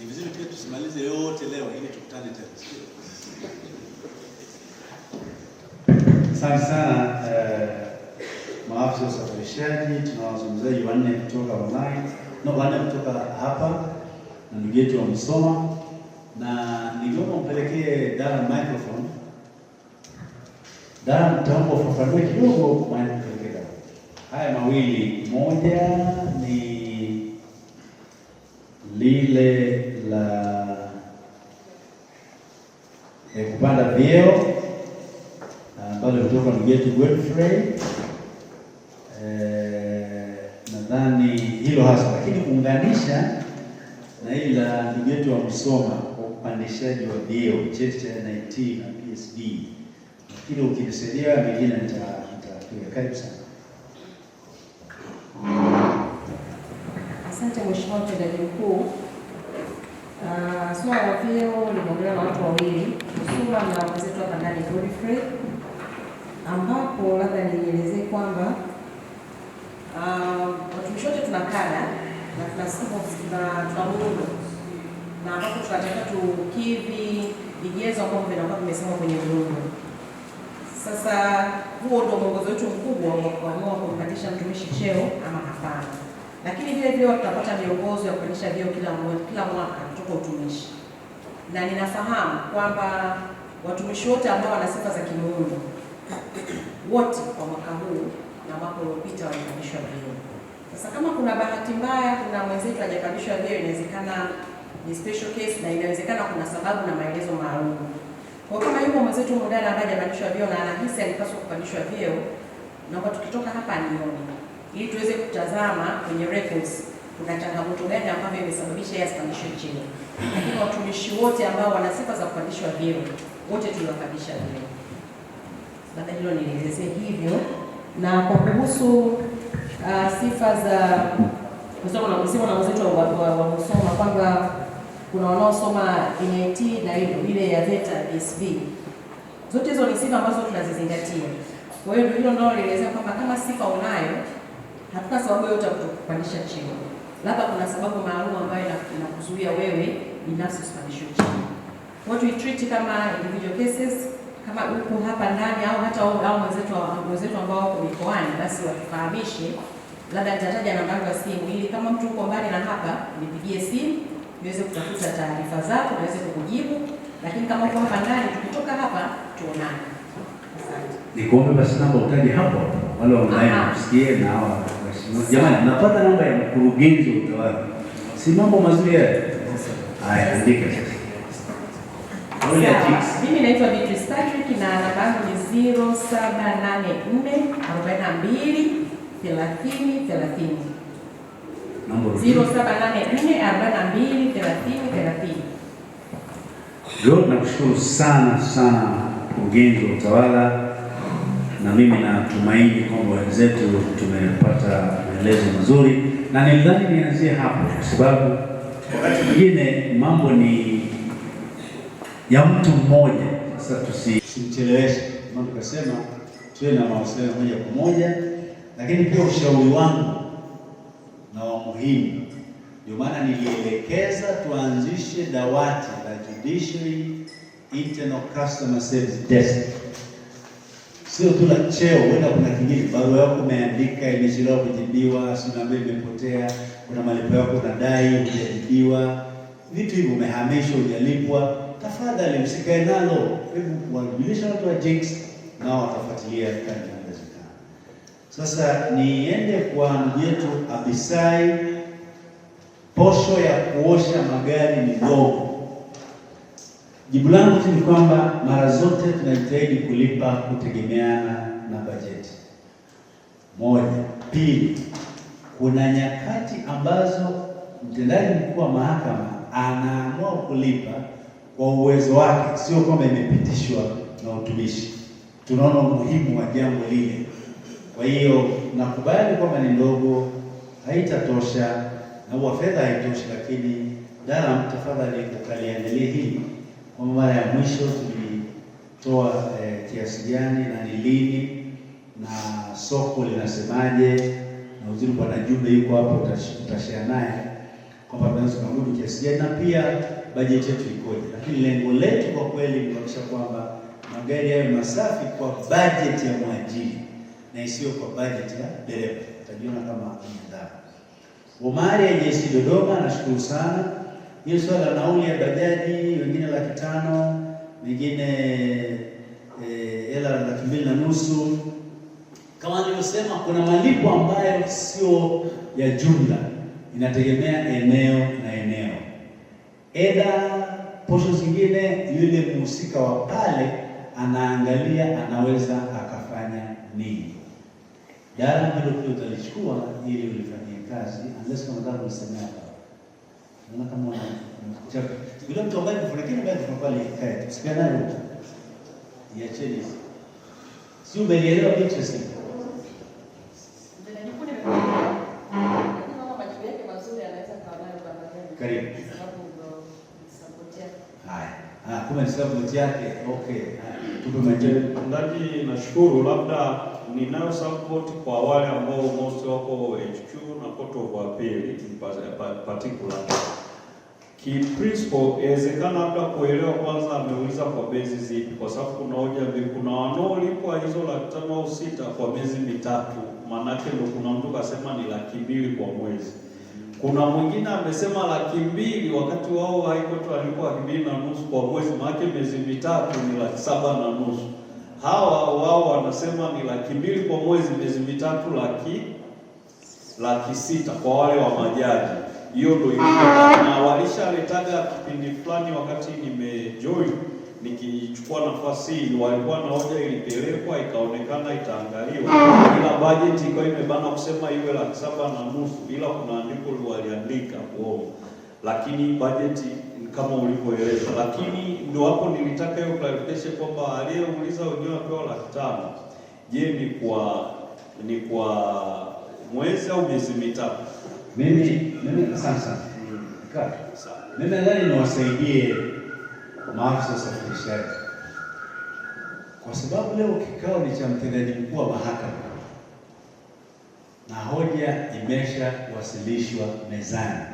Ni vizuri pia tusimalize yote leo ili tukutane tena. Asante sana maafisa wa usafirishaji. Tuna wazungumzaji 4 kutoka online, 4 kutoka hapa na ndugu yetu wa Musoma, na ningeomba mpelekee Dara microphone. Dara, mtaomba ufafanue kidogo mpelekee haya mawili. Moja ni lile la kupanda vyeo ambalo kutoka ndugu yetu Godfrey, nadhani hilo hasa, lakini kuunganisha na ile la ndugu yetu wa Msoma kwa upandishaji wa vyeo, cheti cha NIT na PSB, lakini ukinisaidia mengine nitapiga. Karibu sana. Asante Mheshimiwa Mtendaji Mkuu. Swala la vyeo limeongelewa na watu wawili, Msuma na mwenzetu hapa ndani Godfrey, ambapo labda nielezee kwamba watumishi wote tuna kada na tuna muundo na ambapo tunataka tukidhi vigezo ambavyo vinakuwa vimesemwa kwenye muundo. Sasa huo ndio mwongozo wetu mkubwa wa kuamua kumpandisha mtumishi cheo ama hapana. Lakini vile vile tutapata miongozo ya kupandisha vyeo kila mwaka kutoka utumishi. Na ninafahamu kwamba watumishi wote ambao wana sifa za kimuundo wote kwa mwaka huu na mwaka uliopita walipandishwa vyeo. Sasa kama kuna bahati mbaya kuna mwenzetu hajapandishwa vyeo, inawezekana ni special case na inawezekana kuna sababu na maelezo maalum. Kwa kama yuko mwenzetu mmoja ambaye hajapandishwa vyeo na anahisi alipaswa kupandishwa vyeo, naomba tukitoka hapa nione, ili tuweze kutazama kwenye records kuna changamoto gani ambayo imesababisha yeye asipandishwe cheo. Lakini watumishi wote ambao wana sifa za kupandishwa vyeo wote tuliwapandisha vyeo. Baada hilo nielezee hivyo. Na kwa kuhusu sifa za kusoma na wenzetu wa kusoma kwamba kuna wanaosoma NIT na ile ya VETA PSB. Zote hizo ni sifa ambazo tunazizingatia. Kwa hiyo hilo ndio nielezea kwamba kama sifa unayo, hatuna sababu yote ya kukupandisha cheo. Labda kuna sababu maalum ambayo inakuzuia wewe binafsi usipandishwe cheo. Kwa hiyo treat kama individual cases, kama uko hapa ndani au hata au mwenzetu ambao wako mikoani, basi watufahamishe. Labda nitataja namba yangu ya simu ili kama mtu uko mbali na hapa nipigie simu niweze kutafuta taarifa zako niweze kukujibu, lakini kama uko hapa ndani tukitoka hapa tuonane. Asante. Nikuombe basi namba utaje hapo wale online msikie na hawa waheshimiwa. Jamani, napata namba ya mkurugenzi wa utawala. Si mambo mazuri haya. Haya, andika sasa. Mimi naitwa Beatrice Patrick na namba yangu ni 0784423030. Namba 0784423030. Leo nakushukuru sana mkurugenzi wa utawala, na mimi natumaini kwamba wenzetu tumepata maelezo mazuri, na nilidhani nianzie hapo kwa sababu wakati mwingine mambo ni ya mtu mmoja. Sasa tusimcheleweshe, kama tukasema tuwe na mawasiliano moja kwa moja, lakini pia ushauri wangu na wa muhimu, ndio maana nilielekeza tuanzishe dawati la Judiciary Internal Customer Service Desk. Sio tu la cheo, wenda kuna kingine, barua yako umeandika imechelewa kujibiwa, sinaambia imepotea, kuna malipo yako unadai hujajibiwa, vitu hivyo umehamishwa hujalipwa, tafadhali msikae nalo. Hebu wajulisha watu wa Jinx nao watafuatilia kadri inawezekana. Sasa niende kwa ndugu yetu Abisai. Posho ya kuosha magari ni ndogo. Jibu langu ni kwamba mara zote tunajitahidi kulipa kutegemeana na bajeti. Moja. Pili, kuna nyakati ambazo mtendaji mkuu wa mahakama anaamua kulipa kwa uwezo wake, sio kwamba imepitishwa na utumishi. Tunaona umuhimu wa jambo lile. Kwa hiyo nakubali kwamba ni ndogo, haitatosha na huwa fedha haitoshi, lakini dara, tafadhali ukaliangalie hili kwa mara ya mwisho tulitoa kiasi gani na ni lini na soko linasemaje, na uzuri bwana Jumbe yuko hapo, utashare naye kwamba tunaweza kumudu kiasi gani na pia bajeti yetu ikoje. Lakini lengo letu kwa kweli ni kuhakikisha kwamba magari yawe masafi kwa bajeti ya mwajiri na isiyo kwa bajeti ya dereva. Utajiona kama nidhamu. Omari ya JC Dodoma, nashukuru sana. Hiyo swala la nauli ya bajaji, wengine 500,000, wengine hela 2,500. Kama nilivyosema, kuna malipo ambayo sio ya jumla, inategemea eneo na eneo. Posho zingine yule mhusika wa pale anaangalia anaweza akafanya nini. Dara hilo pia utalichukua ili ulifanyie kazi, unless kama nataka kusemea hapa. Naona kama unachaka. Yule mtu ambaye kufunikini bado tunapale kae. Sikia nayo. Iacheni. Si umeelewa interesting? Karibu. Haya. Kumbe ni support yake. Okay. Tupe majibu. Mtendaji, nashukuru. Labda ninayo support kwa wale ambao most wako HQ na Court of Appeal particular. Principle inawezekana labda kuelewa kwanza ameuliza kwa bezi zipi, kwa sababu kuna hoja mbili. Kuna wanaolipwa hizo 5,000 au 6,000 kwa miezi mitatu, manake ndio kuna mtu kasema ni 200,000 kwa mwezi. Kuna mwingine amesema 200,000 wakati wao haiko tu alikuwa 2,500 kwa mwezi, manake miezi mitatu ni 7,500. Hawa wao wanasema ni 200,000 kwa mwezi, miezi mitatu 600,000 kwa wale wa majaji. Hiyo ndio na walishaletaga kipindi fulani wakati nimejoin nikichukua nafasi hii, walikuwa na hoja ilipelekwa ikaonekana itaangaliwa, ila budget ikawa imebana kusema iwe 7,500, ila kuna andiko waliandika kuomba, lakini budget kama ulivyoeleza. Lakini ndio hapo nilitaka hiyo clarification kwamba aliyeuliza wengine wapewa 5,000, je, ni kwa mwezi au miezi mitatu? Mimi sasa mimi nadhani niwasaidie maafisa wa usafirishaji, kwa sababu leo kikao ni cha mtendaji mkuu wa mahakama na hoja imeshawasilishwa mezani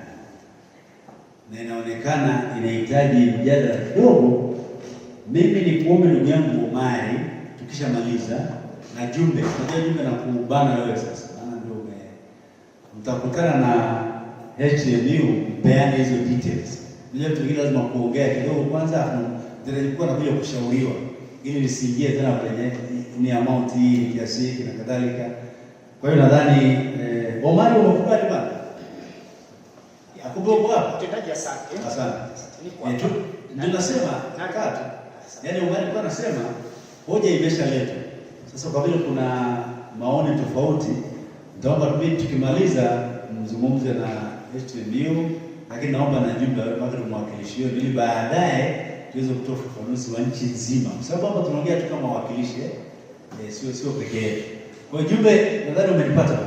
na inaonekana inahitaji mjadala kidogo. Mimi ni kuombe ndugu yangu Omari, tukishamaliza na Jumbe, unajua Jumbe na kubana wewe sasa, maana ndio mtakutana na HMU mpeane hizo details. Ndio tu lazima kuongea kidogo kwanza, ndio nilikuwa nakuja kushauriwa ili nisiingie tena kwenye ni amount hii kiasi hiki na kadhalika. Kwa hiyo nadhani Omari umekubali bwana? Akubogo hapa. Mtendaji asante. Asante. Ndio nasema nakata. Yaani Omari alikuwa anasema hoja imeshaletwa. Sasa kwa vile kuna maoni tofauti, nitaomba tukimaliza mzungumze na HMU, lakini naomba na Jumbe mpaka tumwakilishiwe ili baadaye tuweze kutoa ufafanuzi wa nchi nzima. Kwa sababu hapa tunaongea tu kama wawakilishi, sio pekee yetu. Kwa hiyo Jumbe, nadhani umenipata.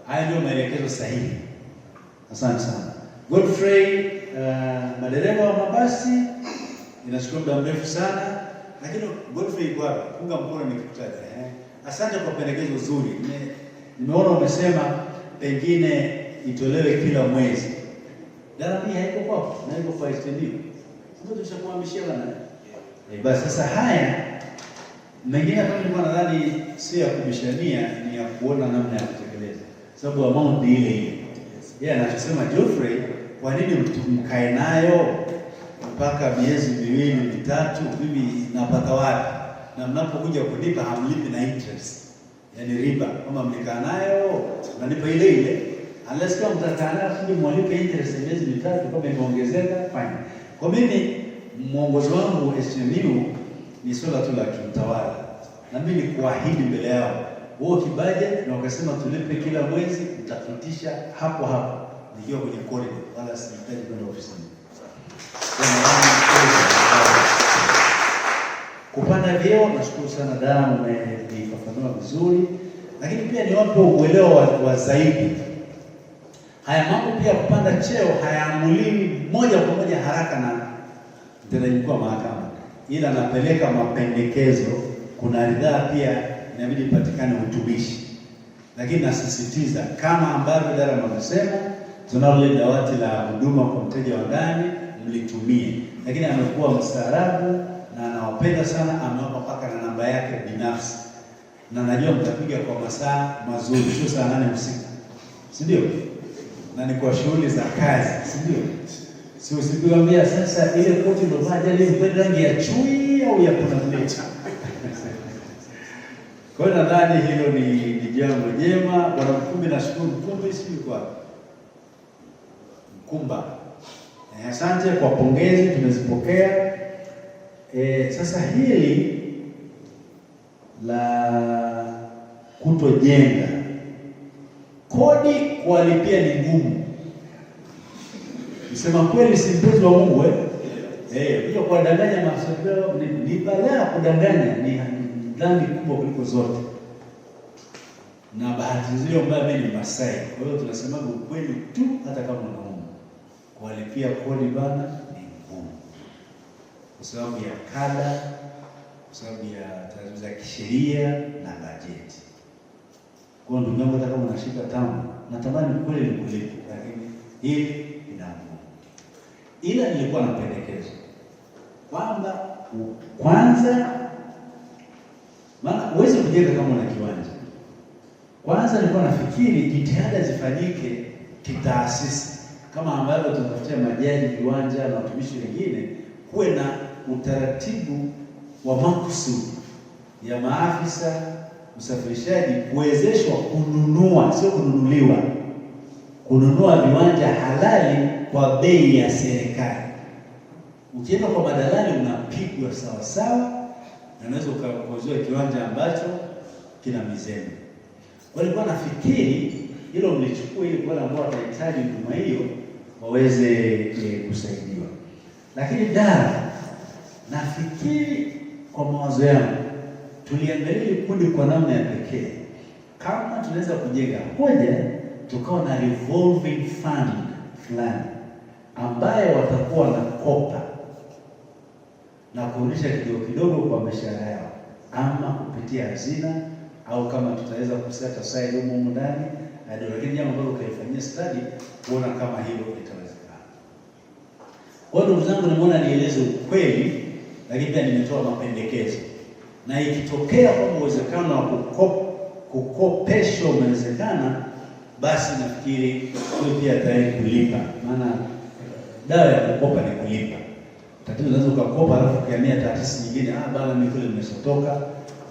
Haya ndio maelekezo sahihi. Asante sana. Godfrey, madereva wa mabasi inachukua muda mrefu sana, lakini Godfrey kwa funga mkono nikikutaja. Asante kwa pendekezo zuri. Nimeona umesema pengine itolewe kila mwezi. Dara hii haiko kwako, na iko kwa extended. Sasa tushakuhamishia bana. Basi sasa haya mengine kama nilikuwa nadhani si ya kubishania, ni ya kuona namna ya kutekeleza. Sababu amount ile ile. Yeye anachosema Geoffrey, kwa nini mkae nayo mpaka miezi 2 mitatu, mimi napata wapi? Na mnapokuja kulipa hamlipi na interest. Yaani riba, kama mlikaa nayo nalipa ile ile. Unless kama mtakaa nayo fundi mwalipe interest miezi mitatu kama imeongezeka, fine. Kwa mimi mwongozo wangu SMU ni swala tu la kiutawala. Na mimi ni kuahidi mbele yao. Wao kibaje na wakasema tulipe kila mwezi, nitafutisha hapo hapo nikiwa kwenye corridor, wala sihitaji kwenda ofisini. Kupanda vyeo, nashukuru sana Dara, umeifafanua vizuri, lakini pia ni wapo uelewa wa zaidi. Haya mambo pia kupanda cheo hayaamuliwi moja kwa moja haraka na mtendaji mkuu wa mahakama, ila anapeleka mapendekezo. Kuna ridhaa pia inabidi patikane utumishi, lakini nasisitiza kama ambavyo Dara amesema, tunalo dawati la huduma kwa mteja wa ndani, mlitumie. Lakini amekuwa mstaarabu na anawapenda sana, amewapa mpaka na namba yake binafsi, na najua mtapiga kwa masaa mazuri, sio saa 8 usiku, si ndio? Na ni kwa shughuli za kazi, si ndio? Si usikwambia sasa ile koti ndio vaja leo mpende rangi ya chui au ya kunamleta. Kwa hiyo nadhani hilo ni jambo jema. Bwana Mkumbi, nashukuru Mkumbi, si kwa Kumba. Asante kwa pongezi, tumezipokea. Sasa hili la kutojenga, kodi kuwalipia ni ngumu. Nisema kweli, si mpenzi wa Mungu hiyo kuwadanganya masoko ni balaa. Kudanganya ni dhambi kubwa kuliko zote, na bahati nzuri ambayo mimi ni Masai, kwa hiyo tunasema ukweli tu, hata kama unauma. Kuwalipia kodi bana ni ngumu, kwa sababu ya kada, kwa sababu ya taratibu za kisheria na bajeti. Kwa ndugu yangu, hata kama unashika tamu, natamani kweli nikulipe, lakini hili ina ngumu. Ila nilikuwa na pendekezo kwamba kwanza, maana huwezi kujenga kama una kiwanja. Kwanza nilikuwa nafikiri jitihada zifanyike kitaasisi, kama ambavyo tunafutia majaji viwanja na watumishi wengine, kuwe na utaratibu wa makusudi ya maafisa usafirishaji kuwezeshwa kununua, sio kununuliwa, kununua viwanja halali kwa bei ya serikali. Ukienda kwa madalali unapigwa sawa sawa, na unaweza ukauziwa kiwanja ambacho kina mizembe. Kwa hiyo nilikuwa nafikiri hilo mlichukua, ili wale ambao watahitaji huduma hiyo waweze kusaidiwa. Lakini nafikiri kwa mawazo yangu tuliangalia kundi kwa namna ya pekee, kama tunaweza kujenga hoja, tukawa na revolving fund fulani ambayo watakuwa na kopa na kurudisha kidogo kidogo kwa mishahara yao, ama kupitia hazina, au kama tutaweza kuseta side humo ndani, lakini jambo ambalo kaifanyia study kuona kama hilo litawezekana. Kwa ndugu zangu, nimeona nieleze ukweli, lakini pia nimetoa mapendekezo, na ikitokea kwamba uwezekano wa kukopesha umewezekana, basi nafikiri hiyo pia tayari kulipa, maana dawa ya kukopa ni kulipa. Tatizo unaweza ukakopa alafu ukihamia taasisi nyingine, bana mimi kule nimeshatoka,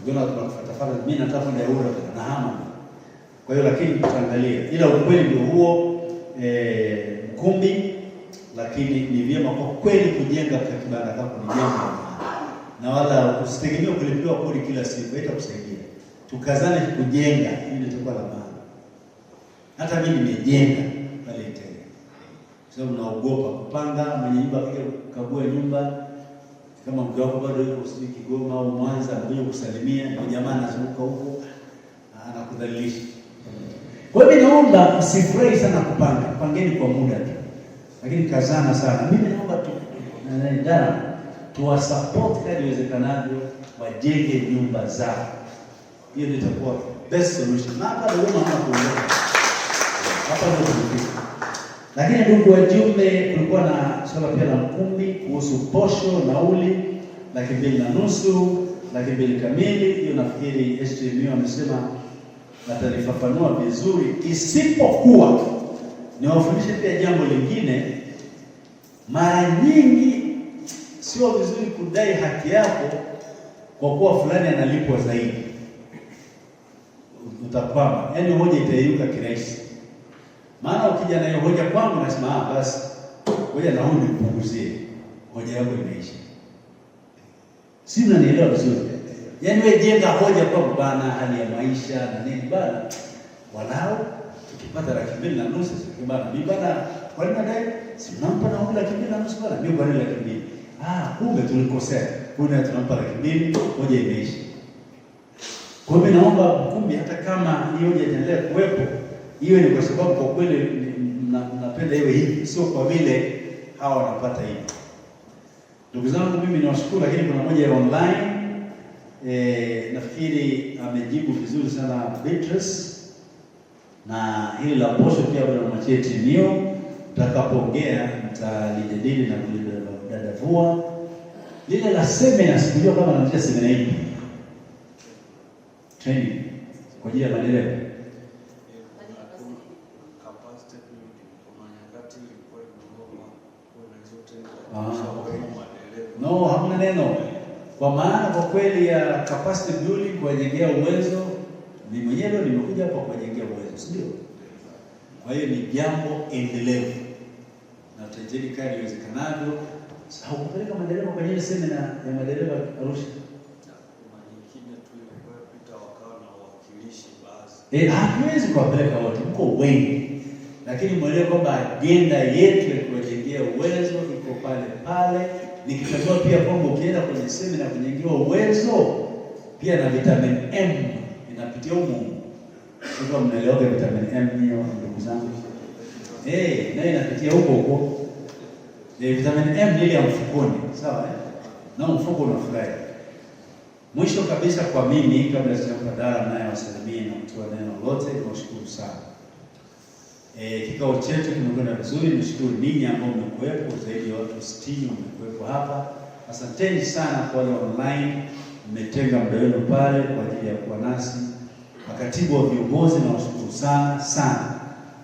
ukiona tunakufuata, mimi nataka kwenda euro na hama. Kwa hiyo lakini tutaangalia, ila ukweli ndio huo, mkumbi. Lakini ni vyema kwa kweli kujenga kwa kibanda kama ni jambo, na wala usitegemee kulipiwa kodi kila siku, haitakusaidia. Tukazane kujenga, ili tutakuwa la maana. Hata mimi nimejenga pale tena, sababu naogopa kupanga. Mwenye nyumba akija kukagua nyumba, kama mke wako bado yuko Kigoma au Mwanza, anakuja kusalimia, ndio jamaa anazunguka huko anakudhalilisha. Kwa hiyo naomba msifurahi sana kupanga, pangeni kwa muda tu, lakini kazana sana. Mimi naomba tuwasupport kadri iwezekanavyo, wajenge nyumba zao. Hiyo ndio itakuwa best solution. Na hapa ndio mama kuondoka hapa ndio tulifika. Lakini ndugu wajumbe, kulikuwa na swala pia la mkumbi kuhusu posho, nauli 2,500, 2,000 kamili. Hiyo nafikiri STMU amesema atalifafanua vizuri, isipokuwa niwafundishe pia jambo lingine. Mara nyingi sio vizuri kudai haki yako kwa kuwa fulani analipwa zaidi, utakwama, yaani hoja itaiuka kirahisi. Maana ukija na hiyo hoja kwangu, nasema basi hoja na huyu nipunguzie, hoja yako imeisha. Si unanielewa vizuri? Yaani wewe jenga hoja kwa bana, hali ya maisha na nini bana, walau tukipata 2,500 sio bana, mimi bana kwa nini nadai? Si nampa na 2,500 bana, mimi kwa nini 2,000? Kumbe tulikosea. Kuna tunampa 2,000, hoja imeisha. Kwa hiyo naomba mkumbi, hata kama hiyo hoja itaendelea kuwepo, iwe ni kwa sababu kwa kweli napenda iwe hivi, sio kwa vile hawa wanapata hivi. Ndugu zangu, mimi niwashukuru, lakini kuna moja ya online, nafikiri amejibu vizuri sana Beatrice, na hili la posho pia bwana mwachie timio, tutakapoongea mtalijadili na kulidadavua. Lile la semina, sikujua kama naanzia semina hii training kwa ajili ya madereva. No, hamna neno. Kwa maana kwa kweli ya capacity building, kuwajengea uwezo, ni mwenyewe nimekuja hapa kuwajengea uwezo, si ndio? Kwa hiyo ni jambo endelevu. jitahidi kadri iwezekanavyo. Haukupeleka madereva kwenye ile semina ya madereva Arusha? Hatuwezi kuwapeleka wote, mko wengi, lakini mwelewe kwamba agenda yetu ya kuwajengea uwezo iko pale pale. Nikitambua pia kwamba ukienda kwenye semina kujengewa uwezo pia na vitamin M inapitia huko. Sio mnaelewa vitamin M hiyo ndugu zangu? Na inapitia huko. Vitamin M ni ile ya mfukoni, sawa na mfuko unafurahi. Mwisho kabisa kwa mimi, kabla sijampa Dara naye wasalimie na kutoa neno lote, nashukuru sana. Kikao chetu kimekwenda vizuri. Nishukuru ninyi ambao mmekuwepo, zaidi ya watu 60 mmekuwepo hapa. Asanteni sana kwa wale online, mmetenga muda wenu pale kwa ajili ya kuwa nasi. Makatibu wa viongozi na washukuru sana.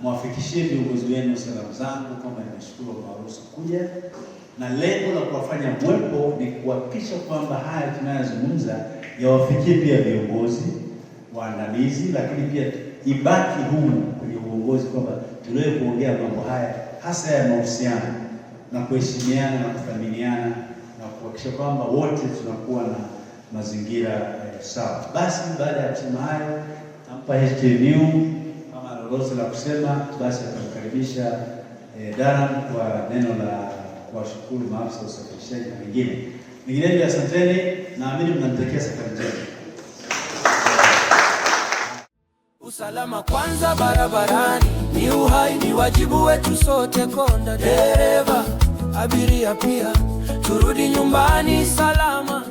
Mwafikishie viongozi wenu salamu zangu kama nimeshukuru kwa ruhusa kuja. Na lengo la kuwafanya mwepo ni kuhakikisha kwamba haya tunayozungumza yawafikie pia viongozi waandamizi, lakini pia ibaki humu kwenye uongozi kwamba tuliwe kuongea mambo haya hasa ya mahusiano na kuheshimiana na kuthaminiana na kuhakikisha kwamba wote tunakuwa na mazingira sawa. Basi baada ya kusema hayo, nampa HTNU kama lolote la kusema, basi atamkaribisha Dara kwa neno la kuwashukuru maafisa wa usafirishaji na wengine. Ninginevyo asanteni, naamini mnamtakia safari njema. Usalama kwanza barabarani, ni uhai, ni wajibu wetu sote. Konda, dereva, abiria pia, turudi nyumbani salama.